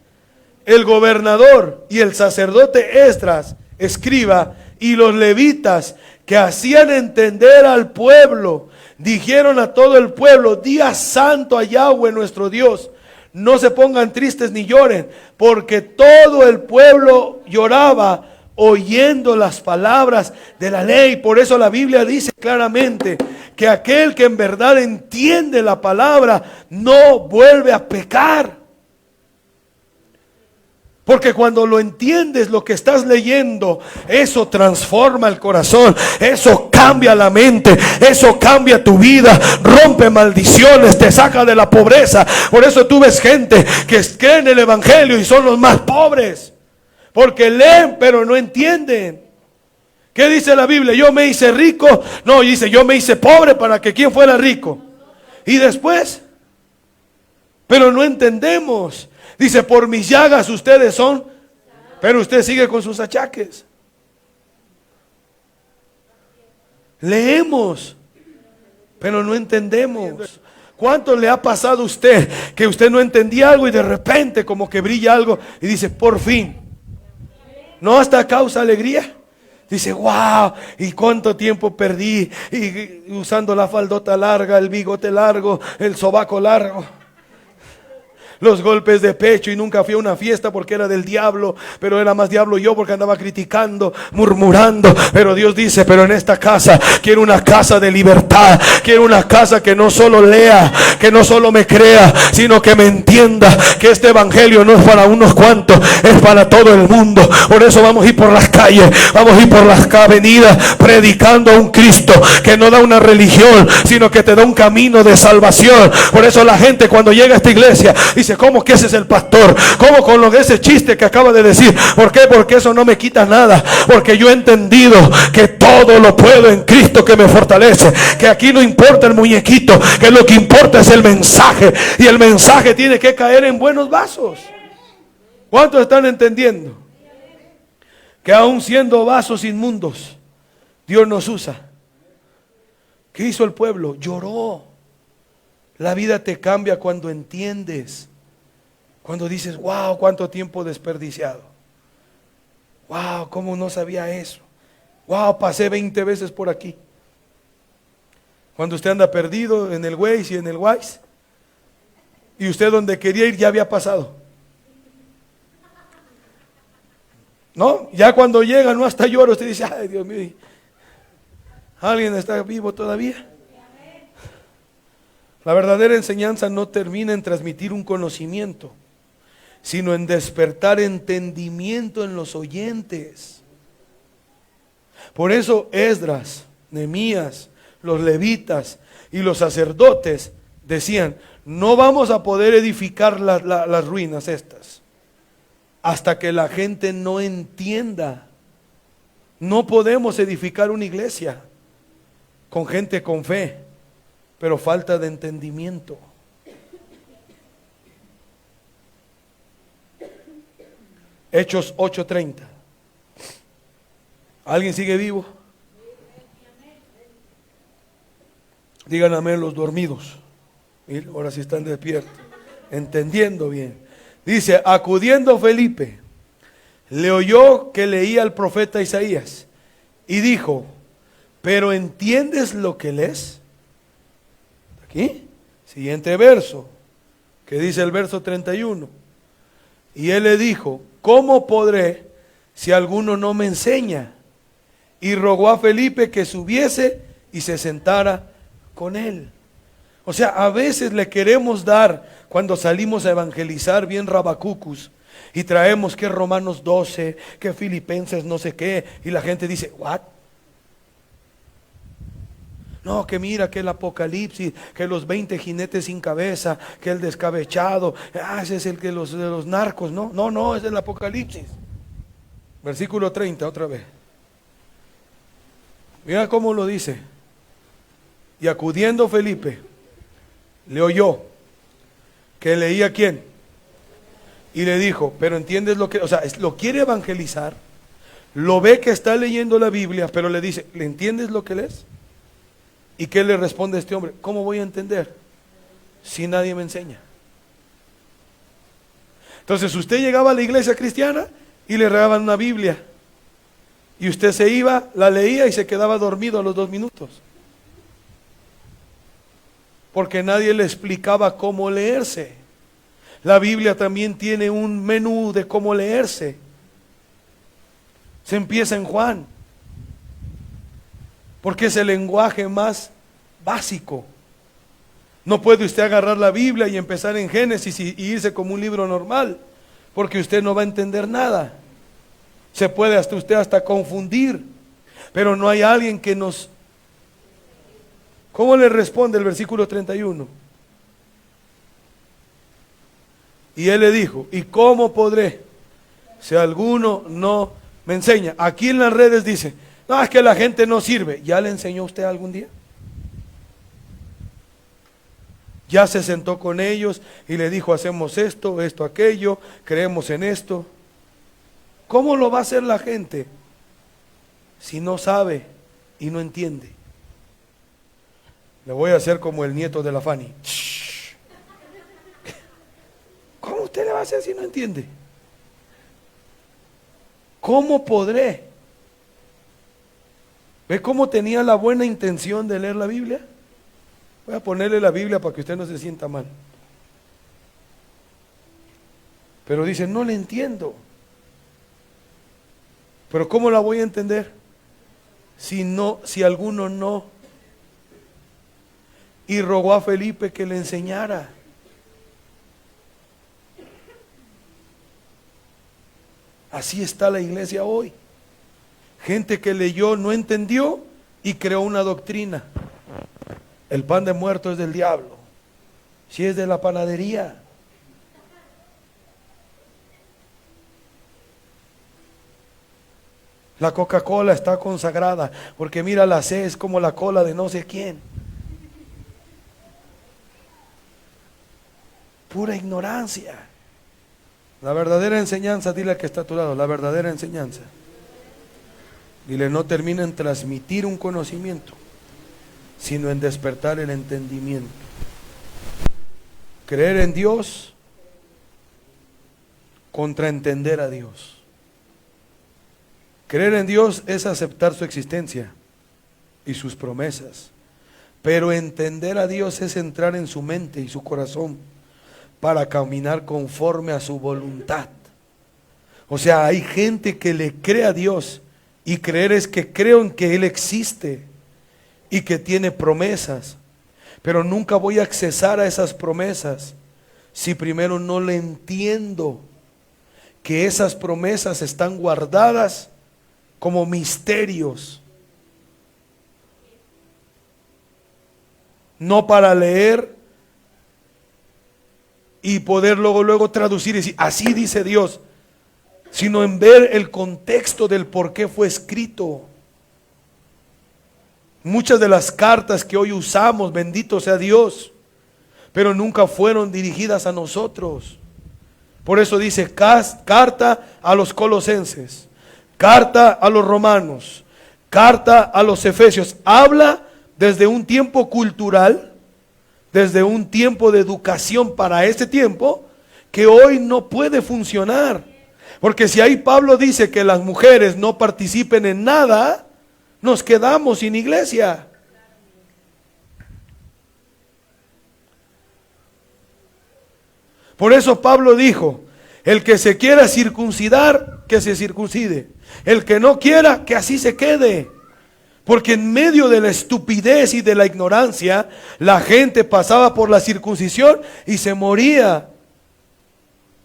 el gobernador, y el sacerdote Esdras, escriba, y los levitas que hacían entender al pueblo, dijeron a todo el pueblo: día santo a Yahweh nuestro Dios, no se pongan tristes ni lloren, porque todo el pueblo lloraba oyendo las palabras de la ley. Por eso la Biblia dice claramente que aquel que en verdad entiende la palabra no vuelve a pecar. Porque cuando lo entiendes, lo que estás leyendo, eso transforma el corazón, eso cambia la mente, eso cambia tu vida, rompe maldiciones, te saca de la pobreza. Por eso tú ves gente que cree en el evangelio y son los más pobres, porque leen pero no entienden. ¿Qué dice la Biblia? Yo me hice rico. No, dice: yo me hice pobre para que quien fuera rico. Y después, pero no entendemos. Dice: por mis llagas ustedes son, pero usted sigue con sus achaques. Leemos, pero no entendemos. ¿Cuánto le ha pasado a usted que usted no entendía algo y de repente como que brilla algo y dice: por fin? ¿No hasta causa alegría? Dice: wow, y cuánto tiempo perdí y usando la faldota larga, el bigote largo, el sobaco largo, los golpes de pecho, y nunca fui a una fiesta porque era del diablo, pero era más diablo yo porque andaba criticando, murmurando. Pero Dios dice: pero en esta casa quiero una casa de libertad, quiero una casa que no solo lea, que no solo me crea, sino que me entienda que este evangelio no es para unos cuantos, es para todo el mundo. Por eso vamos a ir por las calles, vamos a ir por las avenidas predicando a un Cristo que no da una religión, sino que te da un camino de salvación. Por eso la gente cuando llega a esta iglesia dice: ¿cómo que ese es el pastor? ¿Cómo con ese chiste que acaba de decir? ¿Por qué? Porque eso no me quita nada. Porque yo he entendido que todo lo puedo en Cristo que me fortalece. Que aquí no importa el muñequito, que lo que importa es el mensaje. Y el mensaje tiene que caer en buenos vasos. ¿Cuántos están entendiendo? Que aún siendo vasos inmundos, Dios nos usa. ¿Qué hizo el pueblo? Lloró. La vida te cambia cuando entiendes. Cuando dices: wow, cuánto tiempo desperdiciado. Wow, cómo no sabía eso. Wow, pasé 20 veces por aquí. Cuando usted anda perdido en el Waze y en el Wise, y usted donde quería ir ya había pasado. ¿No? Ya cuando llega, no, hasta llora. Usted dice: ay, Dios mío, ¿alguien está vivo todavía? La verdadera enseñanza no termina en transmitir un conocimiento, sino en despertar entendimiento en los oyentes. Por eso Esdras, Nehemías, los levitas y los sacerdotes decían: no vamos a poder edificar las ruinas estas hasta que la gente no entienda. No podemos edificar una iglesia con gente con fe, pero falta de entendimiento. Hechos 8:30. ¿Alguien sigue vivo? Digan amén los dormidos. Miren, ahora sí están despiertos, entendiendo bien. Dice, acudiendo Felipe, le oyó que leía el profeta Isaías y dijo, ¿pero entiendes lo que lees? Aquí, siguiente verso, que dice el verso 31. Y él le dijo, ¿cómo podré si alguno no me enseña? Y rogó a Felipe que subiese y se sentara con él. O sea, a veces le queremos dar, cuando salimos a evangelizar bien rabacucus, y traemos que Romanos 12, que Filipenses no sé qué, y la gente dice, ¿what? No, que mira que el Apocalipsis, que los 20 jinetes sin cabeza, que el descabechado, ese es el de los narcos. No, es el Apocalipsis. Versículo 30, otra vez. Mira cómo lo dice. Y acudiendo Felipe, le oyó que leía quién. Y le dijo, pero entiendes lo que, o sea, lo quiere evangelizar, lo ve que está leyendo la Biblia, pero le dice, ¿le entiendes lo que lees? ¿Y qué le responde este hombre? ¿Cómo voy a entender si nadie me enseña? Entonces usted llegaba a la iglesia cristiana y le regalaban una Biblia, y usted se iba, la leía y se quedaba dormido a los 2 minutos, porque nadie le explicaba cómo leerse. La Biblia también tiene un menú de cómo leerse. Se empieza en Juan, porque es el lenguaje más básico. No puede usted agarrar la Biblia y empezar en Génesis y irse como un libro normal, porque usted no va a entender nada. Se puede usted hasta confundir, pero no hay alguien que nos... ¿Cómo le responde el versículo 31? Y él le dijo, ¿y cómo podré si alguno no me enseña? Aquí en las redes dice, no, es que la gente no sirve. ¿Ya le enseñó usted algún día? Ya se sentó con ellos y le dijo, hacemos esto, aquello, creemos en esto. ¿Cómo lo va a hacer la gente si no sabe y no entiende? Le voy a hacer como el nieto de la Fanny. ¿Cómo usted le va a hacer si no entiende? ¿Cómo podré? ¿Ve cómo tenía la buena intención de leer la Biblia? Voy a ponerle la Biblia para que usted no se sienta mal. Pero dice, no le entiendo. Pero ¿cómo la voy a entender? Si alguno no. Y rogó a Felipe que le enseñara. Así está la iglesia hoy. Gente que leyó, no entendió y creó una doctrina. El pan de muerto es del diablo. Si es de la panadería. La Coca-Cola está consagrada, porque mira, la C es como la cola de no sé quién. Pura ignorancia. La verdadera enseñanza, dile al que está a tu lado, la verdadera enseñanza. Dile, no termina en transmitir un conocimiento, sino en despertar el entendimiento. Creer en Dios contra entender a Dios. Creer en Dios es aceptar su existencia y sus promesas, pero entender a Dios es entrar en su mente y su corazón para caminar conforme a su voluntad. O sea, hay gente que le cree a Dios, y creer es que creo en que Él existe y que tiene promesas, pero nunca voy a accesar a esas promesas si primero no le entiendo que esas promesas están guardadas como misterios, no para leer y poder luego traducir y decir, así dice Dios, sino en ver el contexto del por qué fue escrito. Muchas de las cartas que hoy usamos, bendito sea Dios, pero nunca fueron dirigidas a nosotros. Por eso dice carta a los colosenses, carta a los romanos, carta a los efesios, habla desde un tiempo cultural, desde un tiempo de educación para este tiempo, que hoy no puede funcionar. Porque si ahí Pablo dice que las mujeres no participen en nada, nos quedamos sin iglesia. Por eso Pablo dijo, el que se quiera circuncidar, que se circuncide. El que no quiera, que así se quede. Porque en medio de la estupidez y de la ignorancia, la gente pasaba por la circuncisión y se moría.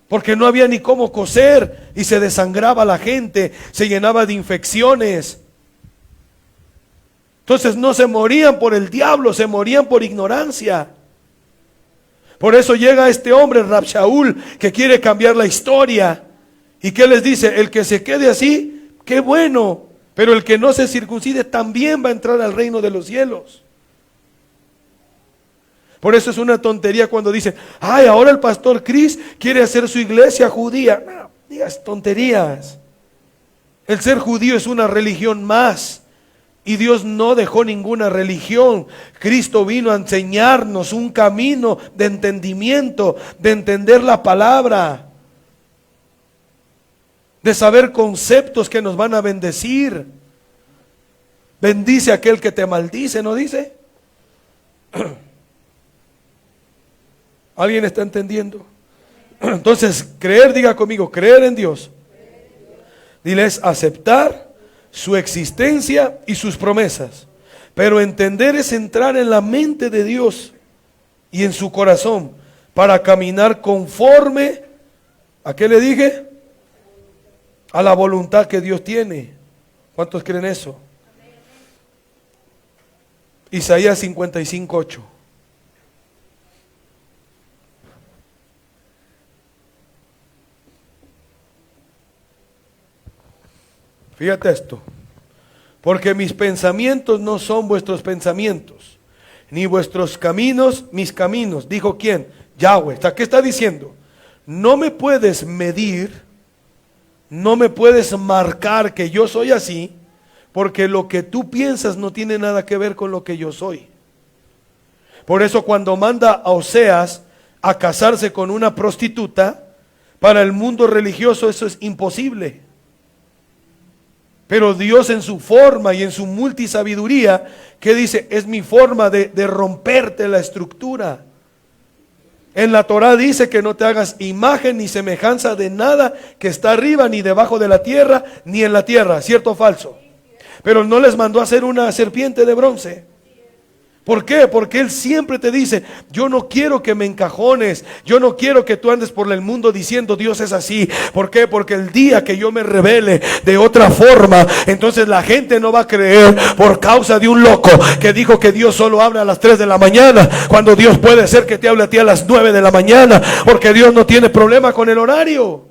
Porque no había ni cómo coser y se desangraba la gente, se llenaba de infecciones. Entonces no se morían por el diablo, se morían por ignorancia. Por eso llega este hombre, Rab Shaul, que quiere cambiar la historia. ¿Y qué les dice? El que se quede así, qué bueno. Pero el que no se circuncide también va a entrar al reino de los cielos. Por eso es una tontería cuando dicen, ay, ahora el pastor Chris quiere hacer su iglesia judía. No, digas tonterías. El ser judío es una religión más. Y Dios no dejó ninguna religión. Cristo vino a enseñarnos un camino de entendimiento, de entender la palabra, de saber conceptos que nos van a bendecir. Bendice a aquel que te maldice, ¿no dice? ¿Alguien está entendiendo? Entonces, creer, diga conmigo, creer en Dios. Diles, aceptar su existencia y sus promesas. Pero entender es entrar en la mente de Dios y en su corazón para caminar conforme, ¿a qué le dije? A la voluntad que Dios tiene. ¿Cuántos creen eso? Isaías 55:8. Fíjate esto, porque mis pensamientos no son vuestros pensamientos, ni vuestros caminos mis caminos. ¿Dijo quién? Yahweh. ¿Qué está diciendo? No me puedes medir, no me puedes marcar que yo soy así, porque lo que tú piensas no tiene nada que ver con lo que yo soy. Por eso cuando manda a Oseas a casarse con una prostituta, para el mundo religioso eso es imposible. Pero Dios en su forma y en su multisabiduría, ¿qué dice? Es mi forma de romperte la estructura. En la Torah dice que no te hagas imagen ni semejanza de nada que está arriba, ni debajo de la tierra, ni en la tierra. ¿Cierto o falso? Pero no les mandó a hacer una serpiente de bronce. ¿Por qué? Porque Él siempre te dice, yo no quiero que me encajones, yo no quiero que tú andes por el mundo diciendo Dios es así. ¿Por qué? Porque el día que yo me revele de otra forma, entonces la gente no va a creer por causa de un loco que dijo que Dios solo habla a las 3 de la mañana, cuando Dios puede ser que te hable a ti a las 9 de la mañana, porque Dios no tiene problema con el horario.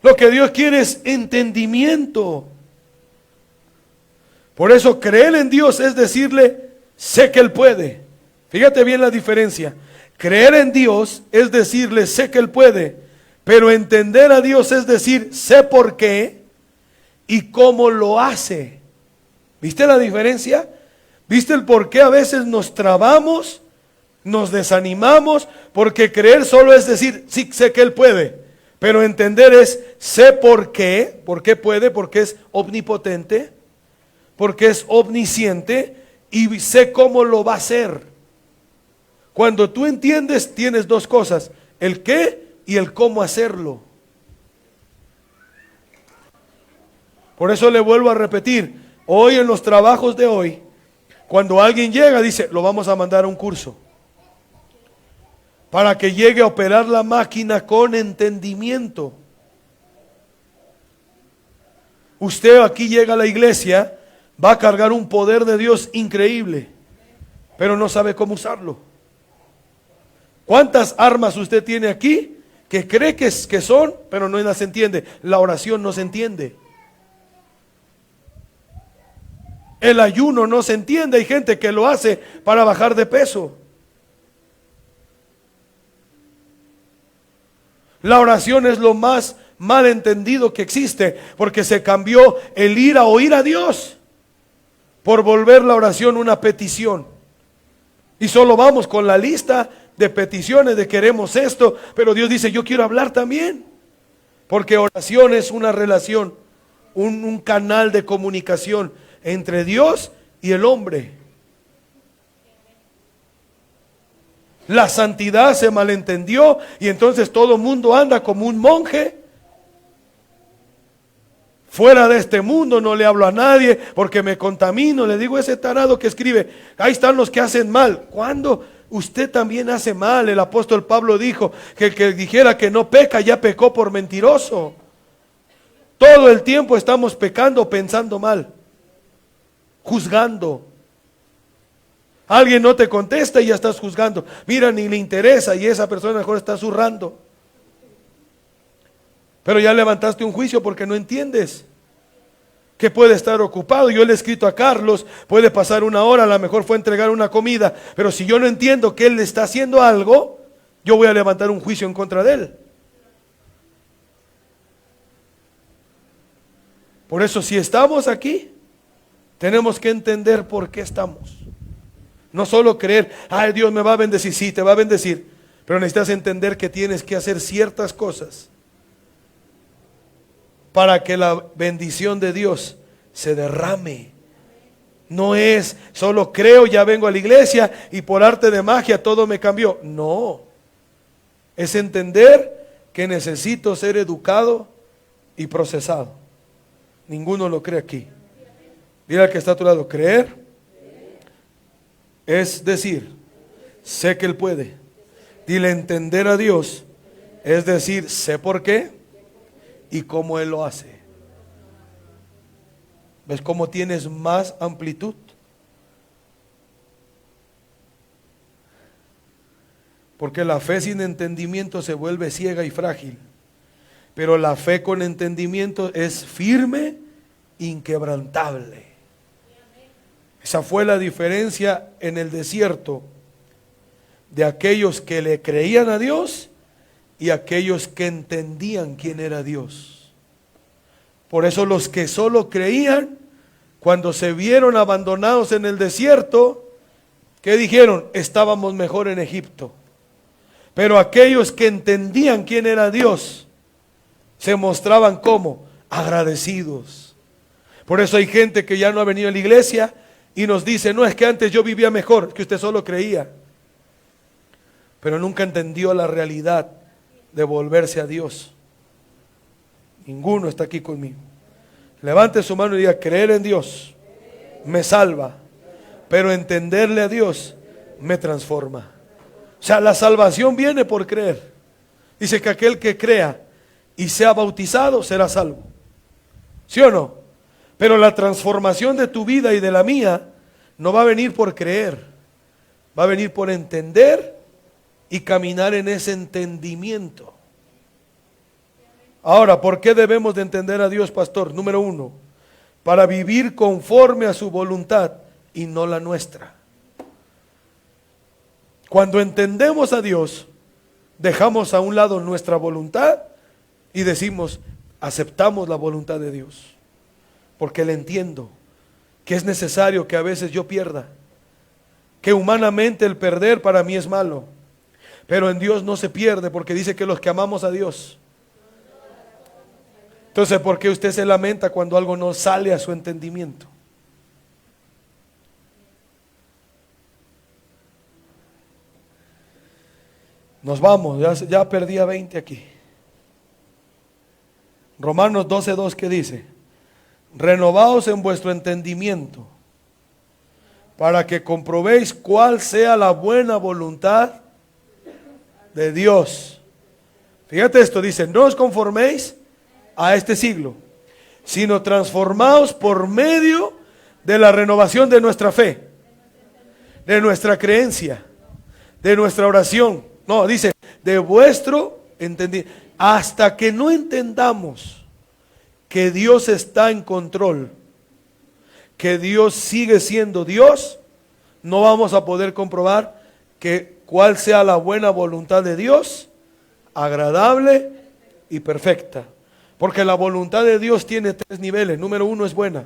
Lo que Dios quiere es entendimiento. Por eso creer en Dios es decirle, sé que Él puede. Fíjate bien la diferencia. Creer en Dios es decirle, sé que Él puede. Pero entender a Dios es decir, sé por qué y cómo lo hace. ¿Viste la diferencia? ¿Viste el por qué a veces nos trabamos, nos desanimamos? Porque creer solo es decir, sí, sé que Él puede. Pero entender es, sé por qué puede, porque es omnipotente, porque es omnisciente y sé cómo lo va a hacer. Cuando tú entiendes, tienes dos cosas, el qué y el cómo hacerlo. Por eso le vuelvo a repetir, hoy en los trabajos de hoy, cuando alguien llega, dice, lo vamos a mandar a un curso, para que llegue a operar la máquina con entendimiento. Usted aquí llega a la iglesia, va a cargar un poder de Dios increíble, pero no sabe cómo usarlo. ¿Cuántas armas usted tiene aquí que cree que son, pero no las entiende? La oración no se entiende. El ayuno no se entiende. Hay gente que lo hace para bajar de peso. La oración es lo más malentendido que existe, porque se cambió el ir a oír a Dios por volver la oración una petición. Y solo vamos con la lista de peticiones de queremos esto, pero Dios dice yo quiero hablar también, porque oración es una relación, un canal de comunicación entre Dios y el hombre. La santidad se malentendió y entonces todo el mundo anda como un monje. Fuera de este mundo no le hablo a nadie porque me contamino. Le digo ese tarado que escribe, ahí están los que hacen mal. ¿Cuándo? Usted también hace mal. El apóstol Pablo dijo que el que dijera que no peca ya pecó por mentiroso. Todo el tiempo estamos pecando, pensando mal, juzgando. Alguien no te contesta y ya estás juzgando. Mira, ni le interesa y esa persona mejor está zurrando. Pero ya levantaste un juicio porque no entiendes que puede estar ocupado. Yo le he escrito a Carlos, puede pasar una hora, a lo mejor fue a entregar una comida, pero si yo no entiendo que él le está haciendo algo, yo voy a levantar un juicio en contra de él. Por eso si estamos aquí, tenemos que entender por qué estamos. No solo creer, ay, Dios me va a bendecir, sí, te va a bendecir, pero necesitas entender que tienes que hacer ciertas cosas para que la bendición de Dios se derrame. No es solo creo, ya vengo a la iglesia y por arte de magia todo me cambió. No, es entender que necesito ser educado y procesado. Ninguno lo cree aquí. Dile al que está a tu lado, creer es decir, sé que Él puede. Dile, entender a Dios es decir, sé por qué y cómo Él lo hace. ¿Ves cómo tienes más amplitud? Porque la fe sin entendimiento se vuelve ciega y frágil, pero la fe con entendimiento es firme, inquebrantable. Esa fue la diferencia en el desierto de aquellos que le creían a Dios y aquellos que entendían quién era Dios. Por eso los que solo creían, cuando se vieron abandonados en el desierto, ¿qué dijeron? Estábamos mejor en Egipto. Pero aquellos que entendían quién era Dios, se mostraban como agradecidos. Por eso hay gente que ya no ha venido a la iglesia y nos dice, no, es que antes yo vivía mejor, que usted solo creía, pero nunca entendió la realidad de volverse a Dios. Ninguno está aquí conmigo. Levante su mano y diga, creer en Dios me salva, pero entenderle a Dios me transforma. O sea, la salvación viene por creer. Dice que aquel que crea y sea bautizado será salvo. ¿Sí o no? Pero la transformación de tu vida y de la mía no va a venir por creer, va a venir por entender y caminar en ese entendimiento. Ahora, ¿por qué debemos de entender a Dios, pastor? Número 1, para vivir conforme a su voluntad y no la nuestra. Cuando entendemos a Dios, dejamos a un lado nuestra voluntad y decimos, aceptamos la voluntad de Dios. Porque le entiendo que es necesario que a veces yo pierda, que humanamente el perder para mí es malo, pero en Dios no se pierde, porque dice que los que amamos a Dios. Entonces, ¿por qué usted se lamenta cuando algo no sale a su entendimiento? Nos vamos, ya perdí a 20 aquí. Romanos 12:2, ¿qué dice? Renovaos en vuestro entendimiento, para que comprobéis cuál sea la buena voluntad de Dios. Fíjate esto, dice, no os conforméis a este siglo, sino transformaos por medio de la renovación de nuestra fe, de nuestra creencia, de nuestra oración. No, dice, de vuestro entendimiento. Hasta que no entendamos que Dios está en control, que Dios sigue siendo Dios, no vamos a poder comprobar que cuál sea la buena voluntad de Dios, agradable y perfecta. Porque la voluntad de Dios tiene 3 niveles. Número 1 es buena.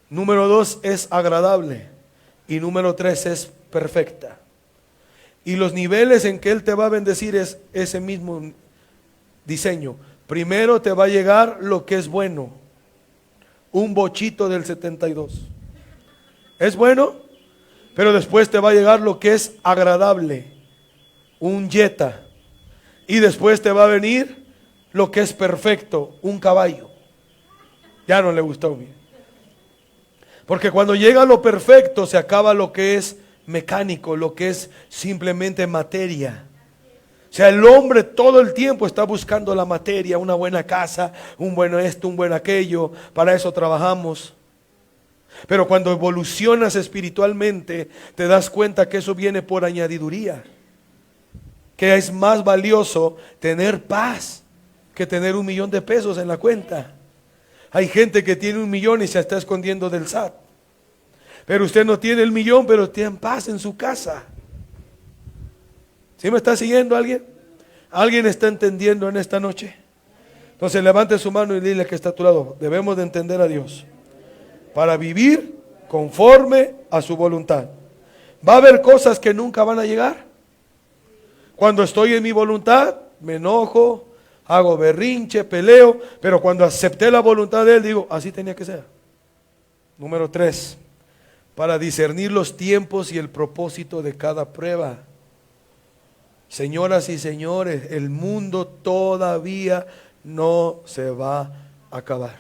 Número 2 es agradable. Y número 3 es perfecta. Y los niveles en que Él te va a bendecir es ese mismo diseño. Primero te va a llegar lo que es bueno. Un bochito del 72. Es bueno, pero después te va a llegar lo que es agradable. Un Jetta. Y después te va a venir lo que es perfecto. Un caballo. Ya no le gustó a mí. Porque cuando llega lo perfecto se acaba lo que es mecánico, lo que es simplemente materia. O sea, el hombre todo el tiempo está buscando la materia, una buena casa, un buen esto, un buen aquello, para eso trabajamos. Pero cuando evolucionas espiritualmente, te das cuenta que eso viene por añadiduría. Que es más valioso tener paz que tener $1,000,000 en la cuenta. Hay gente que tiene 1,000,000 y se está escondiendo del SAT. Pero usted no tiene el 1,000,000, pero tiene paz en su casa. ¿Sí me está siguiendo alguien? ¿Alguien está entendiendo en esta noche? Entonces levante su mano y dile que está a tu lado. Debemos de entender a Dios para vivir conforme a su voluntad. ¿Va a haber cosas que nunca van a llegar? Cuando estoy en mi voluntad, me enojo, hago berrinche, peleo, pero cuando acepté la voluntad de Él, digo, así tenía que ser. Número 3, para discernir los tiempos y el propósito de cada prueba. Señoras y señores, el mundo todavía no se va a acabar.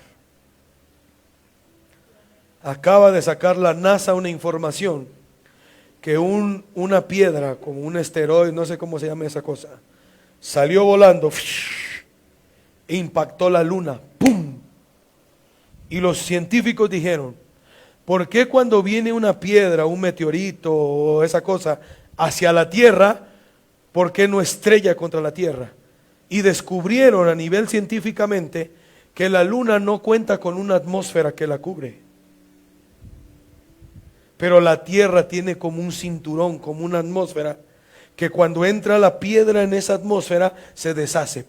Acaba de sacar la NASA una información que una piedra, como un asteroide, no sé cómo se llama esa cosa, salió volando, impactó la luna, ¡pum! Y los científicos dijeron, ¿por qué cuando viene una piedra, un meteorito o esa cosa hacia la Tierra, por qué no estrella contra la Tierra? Y descubrieron a nivel científicamente que la luna no cuenta con una atmósfera que la cubre. Pero la Tierra tiene como un cinturón, como una atmósfera, que cuando entra la piedra en esa atmósfera se deshace.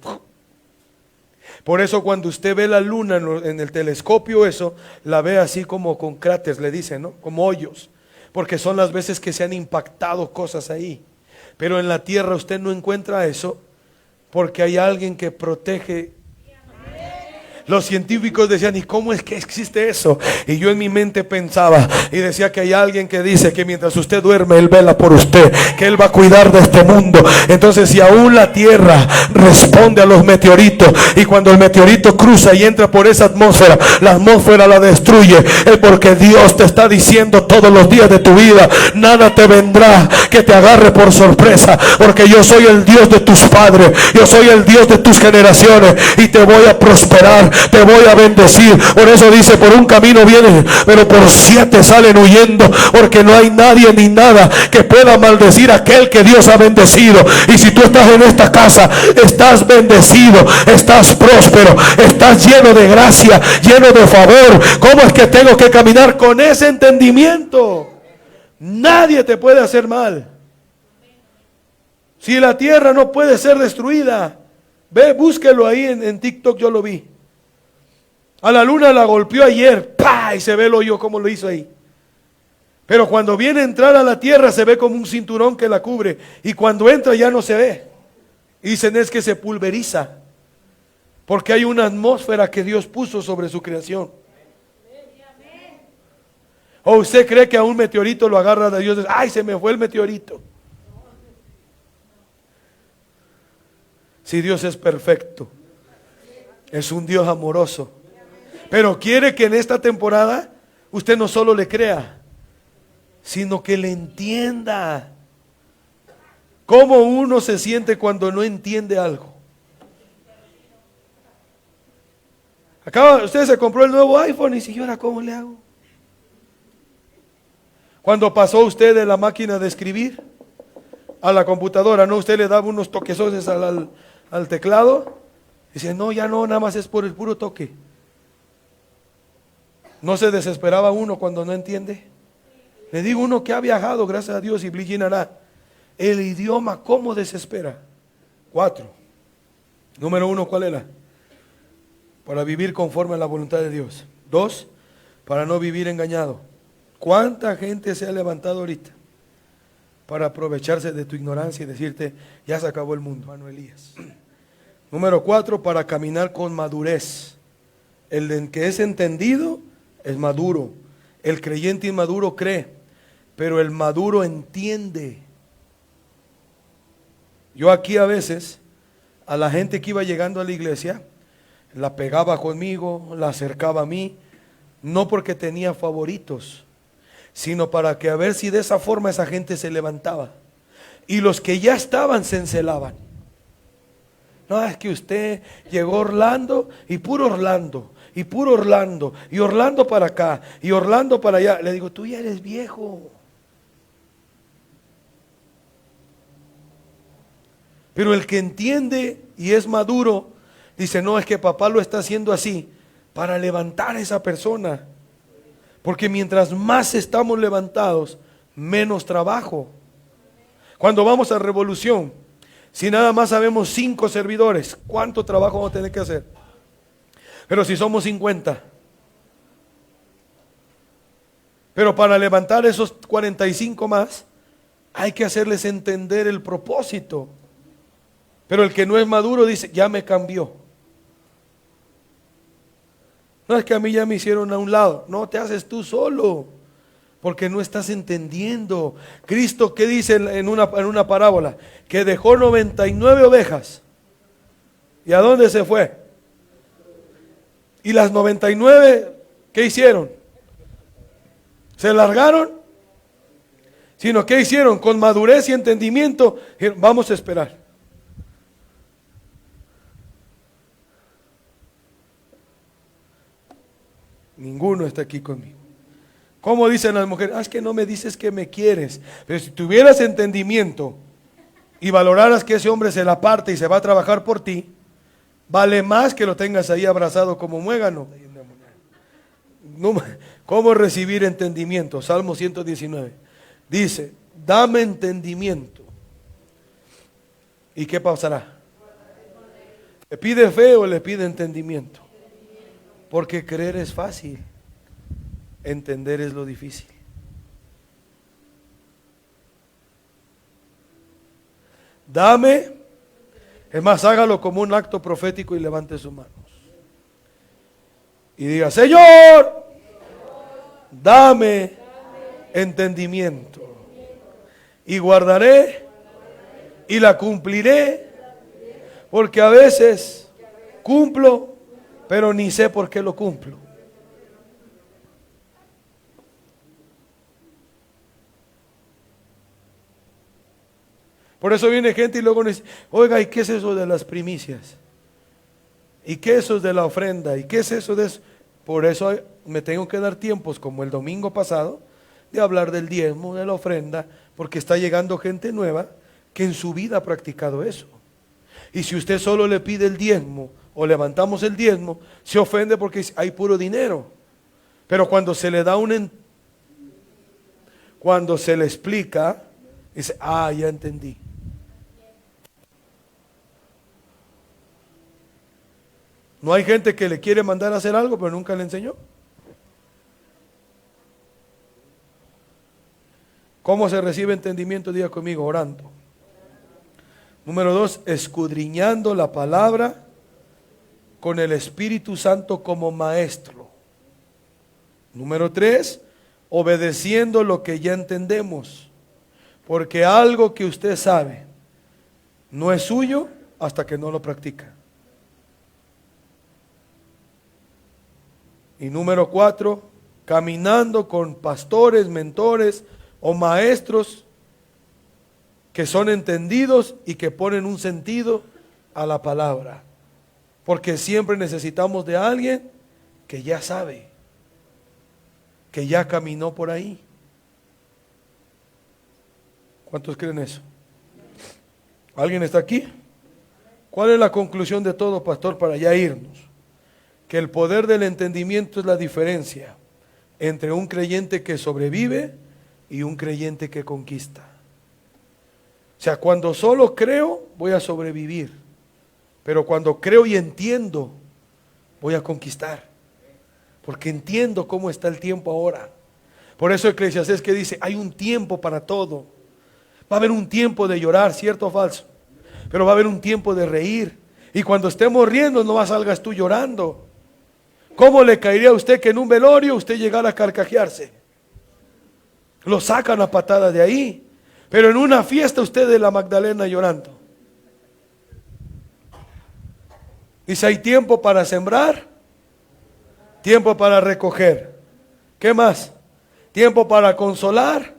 Por eso cuando usted ve la luna en el telescopio, eso, la ve así como con cráteres, le dicen, ¿no? Como hoyos, porque son las veces que se han impactado cosas ahí. Pero en la Tierra usted no encuentra eso, porque hay alguien que protege. Los científicos decían, ¿y cómo es que existe eso? Y yo en mi mente pensaba y decía que hay alguien que dice que mientras usted duerme, Él vela por usted, que Él va a cuidar de este mundo. Entonces, si aún la Tierra responde a los meteoritos, y cuando el meteorito cruza y entra por esa atmósfera, la atmósfera la destruye, es porque Dios te está diciendo todos los días de tu vida, nada te vendrá que te agarre por sorpresa, porque yo soy el Dios de tus padres, yo soy el Dios de tus generaciones, y te voy a prosperar, te voy a bendecir. Por eso dice, por un camino vienen, pero por 7 salen huyendo, porque no hay nadie ni nada que pueda maldecir a aquel que Dios ha bendecido. Y si tú estás en esta casa, estás bendecido, estás próspero, estás lleno de gracia, lleno de favor. ¿Cómo es que tengo que caminar con ese entendimiento? Nadie te puede hacer mal. Si la tierra no puede ser destruida, ve, búsquelo ahí en TikTok, yo lo vi. A la luna la golpeó ayer, ¡pah! Y se ve el hoyo como lo hizo ahí. Pero cuando viene a entrar a la tierra se ve como un cinturón que la cubre. Y cuando entra ya no se ve. Y dicen es que se pulveriza. Porque hay una atmósfera que Dios puso sobre su creación. ¿O usted cree que a un meteorito lo agarra de Dios? ¡Ay, se me fue el meteorito! Si Dios es perfecto, es un Dios amoroso. Pero quiere que en esta temporada usted no solo le crea, sino que le entienda. ¿Cómo uno se siente cuando no entiende algo? Usted se compró el nuevo iPhone y dice, ¿ahora cómo le hago? Cuando pasó usted de la máquina de escribir a la computadora, ¿no? Usted le daba unos toquezones al teclado. Dice, no, ya no, nada más es por el puro toque. ¿No se desesperaba uno cuando no entiende? Le digo, uno que ha viajado, gracias a Dios, y brillinará. El idioma, ¿cómo desespera? 4. Número 1, ¿cuál era? para vivir conforme a la voluntad de Dios. 2, para no vivir engañado. ¿Cuánta gente se ha levantado ahorita para aprovecharse de tu ignorancia y decirte, ya se acabó el mundo, hermano Elías? Número 4, para caminar con madurez. El que es entendido es maduro. El creyente inmaduro cree, pero el maduro entiende. Yo aquí a veces, a la gente que iba llegando a la iglesia, la pegaba conmigo, la acercaba a mí, no porque tenía favoritos, sino para que a ver si de esa forma esa gente se levantaba. Y los que ya estaban se encelaban. No, es que usted llegó a Orlando y puro Orlando, y puro Orlando, y Orlando para acá, y Orlando para allá. Le digo, tú ya eres viejo. Pero el que entiende y es maduro, dice, no, es que papá lo está haciendo así, para levantar a esa persona. Porque mientras más estamos levantados, menos trabajo. Cuando vamos a Revolución, si nada más sabemos 5 servidores, ¿cuánto trabajo vamos a tener que hacer? Pero si somos 50. Pero para levantar esos 45 más, hay que hacerles entender el propósito. Pero el que no es maduro dice, ya me cambió. No es que a mí ya me hicieron a un lado. No, te haces tú solo, porque no estás entendiendo. Cristo, ¿qué dice en una parábola? Que dejó 99 ovejas. ¿Y a dónde se fue? Y las 99, ¿qué hicieron? ¿Se largaron? Sino, ¿qué hicieron? Con madurez y entendimiento, vamos a esperar. Ninguno está aquí conmigo. ¿Cómo dicen las mujeres? Es que no me dices que me quieres. Pero si tuvieras entendimiento y valoraras que ese hombre se la parte y se va a trabajar por ti, vale más que lo tengas ahí abrazado como muégano. ¿Cómo recibir entendimiento? Salmo 119. Dice, dame entendimiento. ¿Y qué pasará? ¿Le pide fe o le pide entendimiento? Porque creer es fácil, entender es lo difícil. Dame, es más, hágalo como un acto profético y levante sus manos. Y diga, Señor, dame entendimiento. Y guardaré y la cumpliré, porque a veces cumplo, pero ni sé por qué lo cumplo. Por eso viene gente y luego dice, oiga, ¿y qué es eso de las primicias? ¿Y qué es eso de la ofrenda? ¿Y qué es eso de eso? Por eso me tengo que dar tiempos, como el domingo pasado, de hablar del diezmo, de la ofrenda, porque está llegando gente nueva que en su vida ha practicado eso. Y si usted solo le pide el diezmo, o levantamos el diezmo, se ofende porque hay puro dinero. Pero cuando se le da cuando se le explica, dice, ya entendí. No hay gente que le quiere mandar a hacer algo, pero nunca le enseñó. ¿Cómo se recibe entendimiento? Diga conmigo, orando. Número 2, escudriñando la palabra con el Espíritu Santo como maestro. Número 3, obedeciendo lo que ya entendemos. Porque algo que usted sabe no es suyo hasta que no lo practica. Y número 4, caminando con pastores, mentores o maestros que son entendidos y que ponen un sentido a la palabra. Porque siempre necesitamos de alguien que ya sabe, que ya caminó por ahí. ¿Cuántos creen eso? ¿Alguien está aquí? ¿Cuál es la conclusión de todo, pastor, para ya irnos? Que el poder del entendimiento es la diferencia entre un creyente que sobrevive y un creyente que conquista. O sea, cuando solo creo, voy a sobrevivir. Pero cuando creo y entiendo, voy a conquistar, porque entiendo cómo está el tiempo ahora. Por eso Eclesiastés que dice, hay un tiempo para todo. Va a haber un tiempo de llorar, ¿cierto o falso? Pero va a haber un tiempo de reír. Y cuando estemos riendo, no salgas tú llorando. ¿Cómo le caería a usted que en un velorio usted llegara a carcajearse? Lo sacan a patada de ahí. Pero en una fiesta usted de la Magdalena llorando. Dice, hay tiempo para sembrar, tiempo para recoger. ¿Qué más? Tiempo para consolar.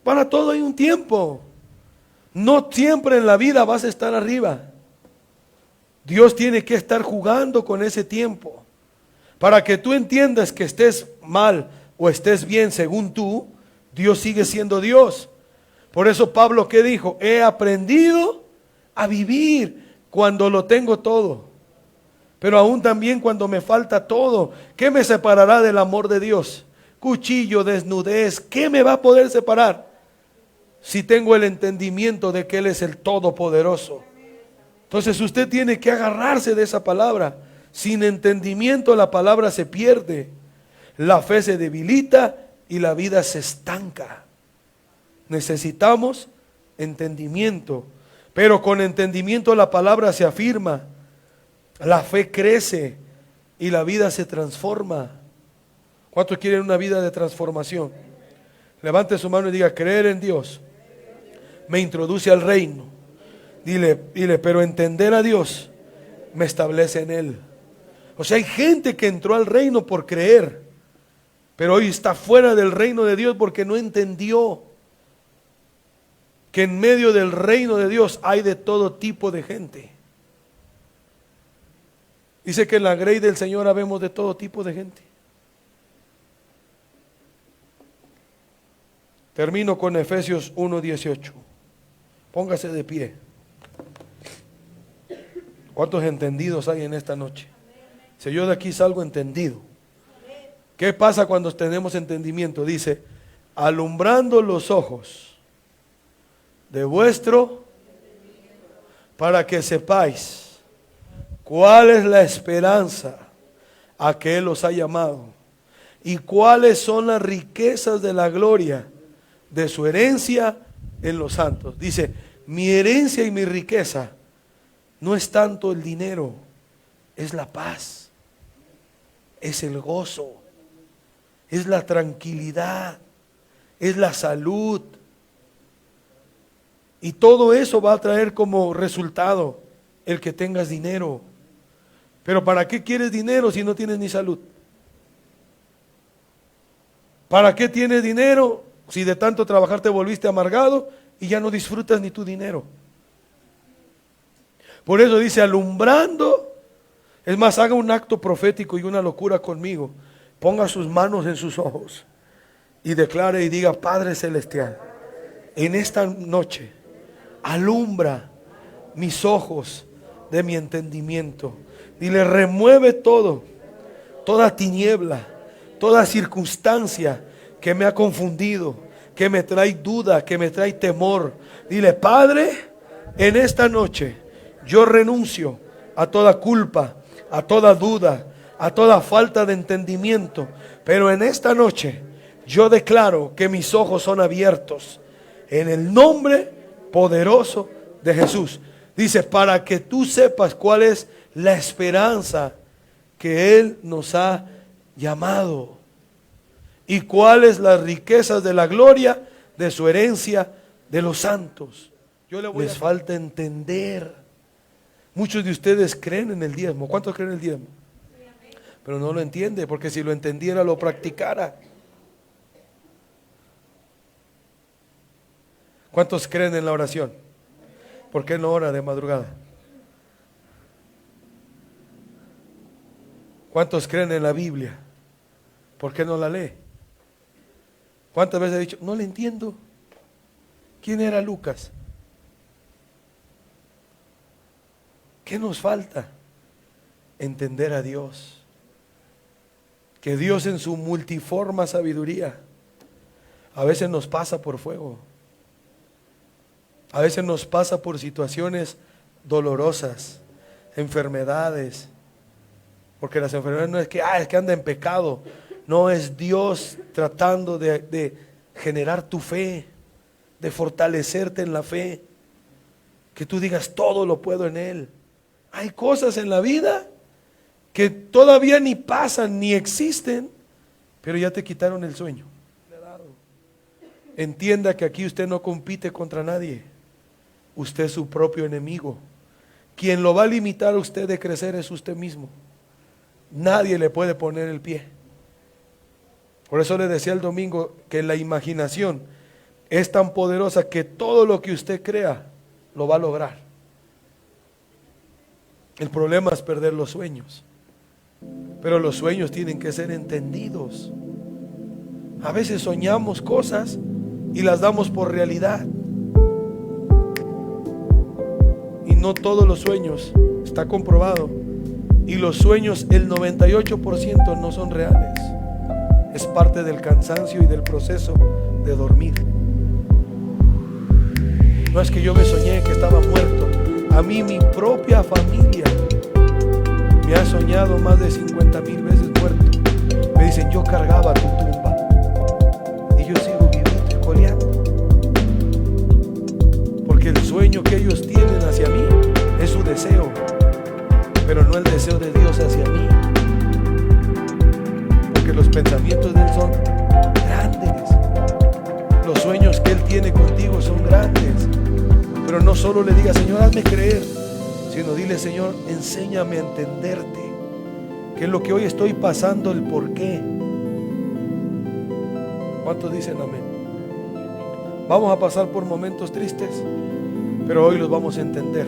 Para todo hay un tiempo. No siempre en la vida vas a estar arriba. Dios tiene que estar jugando con ese tiempo. Para que tú entiendas que estés mal o estés bien según tú, Dios sigue siendo Dios. Por eso Pablo, ¿qué dijo? He aprendido a vivir cuando lo tengo todo, pero aún también cuando me falta todo. ¿Qué me separará del amor de Dios? Cuchillo, desnudez, ¿qué me va a poder separar? Si tengo el entendimiento de que Él es el Todopoderoso. Entonces usted tiene que agarrarse de esa palabra. Sin entendimiento la palabra se pierde, la fe se debilita y la vida se estanca. Necesitamos entendimiento, pero con entendimiento la palabra se afirma, la fe crece y la vida se transforma. ¿Cuántos quieren una vida de transformación? Levante su mano y diga, creer en Dios me introduce al reino. Dile, pero entender a Dios me establece en Él. O sea, hay gente que entró al reino por creer, pero hoy está fuera del reino de Dios porque no entendió que en medio del reino de Dios hay de todo tipo de gente. Dice que en la grey del Señor habemos de todo tipo de gente. Termino con Efesios 1:18. Póngase de pie. ¿Cuántos entendidos hay en esta noche? Si yo de aquí salgo entendido. ¿Qué pasa cuando tenemos entendimiento? Dice, alumbrando los ojos de vuestro, para que sepáis cuál es la esperanza a que Él os ha llamado y cuáles son las riquezas de la gloria de su herencia en los santos. Dice, mi herencia y mi riqueza no es tanto el dinero, es la paz, es el gozo, es la tranquilidad, es la salud. Y todo eso va a traer como resultado el que tengas dinero. Pero ¿para qué quieres dinero si no tienes ni salud? ¿Para qué tienes dinero si de tanto trabajar te volviste amargado y ya no disfrutas ni tu dinero? Por eso dice, alumbrando. Es más, haga un acto profético y una locura conmigo. Ponga sus manos en sus ojos y declare y diga, Padre Celestial, en esta noche alumbra mis ojos de mi entendimiento. Dile, remueve toda tiniebla, toda circunstancia que me ha confundido, que me trae duda, que me trae temor. Dile, Padre, en esta noche yo renuncio a toda culpa, a toda duda, a toda falta de entendimiento. Pero en esta noche yo declaro que mis ojos son abiertos en el nombre poderoso de Jesús. Dice, para que tú sepas cuál es la esperanza que Él nos ha llamado y cuáles las riquezas de la gloria de su herencia de los santos. Les falta entender. Muchos de ustedes creen en el diezmo. ¿Cuántos creen en el diezmo? Pero no lo entiende, porque si lo entendiera lo practicara. ¿Cuántos creen en la oración? ¿Por qué no ora de madrugada? ¿Cuántos creen en la Biblia? ¿Por qué no la lee? ¿Cuántas veces he dicho, no le entiendo? ¿Quién era Lucas? ¿Qué nos falta? Entender a Dios. Que Dios en su multiforme sabiduría a veces nos pasa por fuego. A veces nos pasa por situaciones dolorosas, enfermedades, Porque las enfermedades no es que anda en pecado. No, es Dios tratando de generar tu fe, de fortalecerte en la fe. Que tú digas, todo lo puedo en Él. Hay cosas en la vida que todavía ni pasan, ni existen, pero ya te quitaron el sueño. Entienda que aquí usted no compite contra nadie. Usted es su propio enemigo. Quien lo va a limitar a usted de crecer es usted mismo. Nadie le puede poner el pie. Por eso le decía el domingo que la imaginación es tan poderosa que todo lo que usted crea lo va a lograr. El problema es perder los sueños. Pero los sueños tienen que ser entendidos. A veces soñamos cosas y las damos por realidad. Y no todos los sueños, está comprobado. Y los sueños, el 98% no son reales. Es parte del cansancio y del proceso de dormir. No es que yo me soñé que estaba muerto. A mí mi propia familia me ha soñado más de 50,000 veces muerto. Me dicen, yo cargaba tu tumba y yo sigo viviendo y coleando. Porque el sueño que ellos tienen hacia mí es su deseo, pero no el deseo de Dios hacia mí. Porque los pensamientos de Él son grandes. Los sueños que Él tiene contigo son grandes. Pero no solo le diga, Señor, hazme creer, sino dile, Señor, enséñame a entenderte. ¿Qué es lo que hoy estoy pasando? El por qué. ¿Cuántos dicen amén? Vamos a pasar por momentos tristes, pero hoy los vamos a entender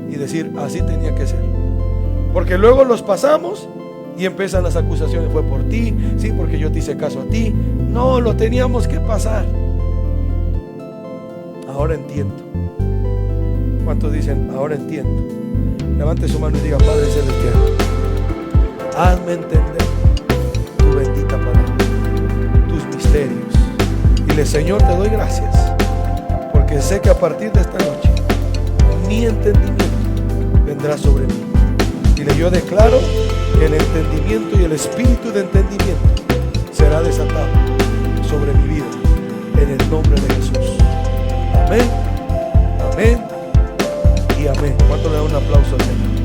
y decir, así tenía que ser. Porque luego los pasamos y empiezan las acusaciones. Fue por ti, sí, porque yo te hice caso a ti. No, lo teníamos que pasar. Ahora entiendo. ¿Cuántos dicen, ahora entiendo? Levante su mano y diga, Padre Celestial, hazme entender tu bendita palabra, tus misterios. Dile, Señor, te doy gracias, porque sé que a partir de esta noche mi entendimiento vendrá sobre mí. Dile, yo declaro que el entendimiento y el espíritu de entendimiento será desatado sobre mi vida, en el nombre de Jesús. Amén, amén y amén. ¿Cuánto le da un aplauso al Señor?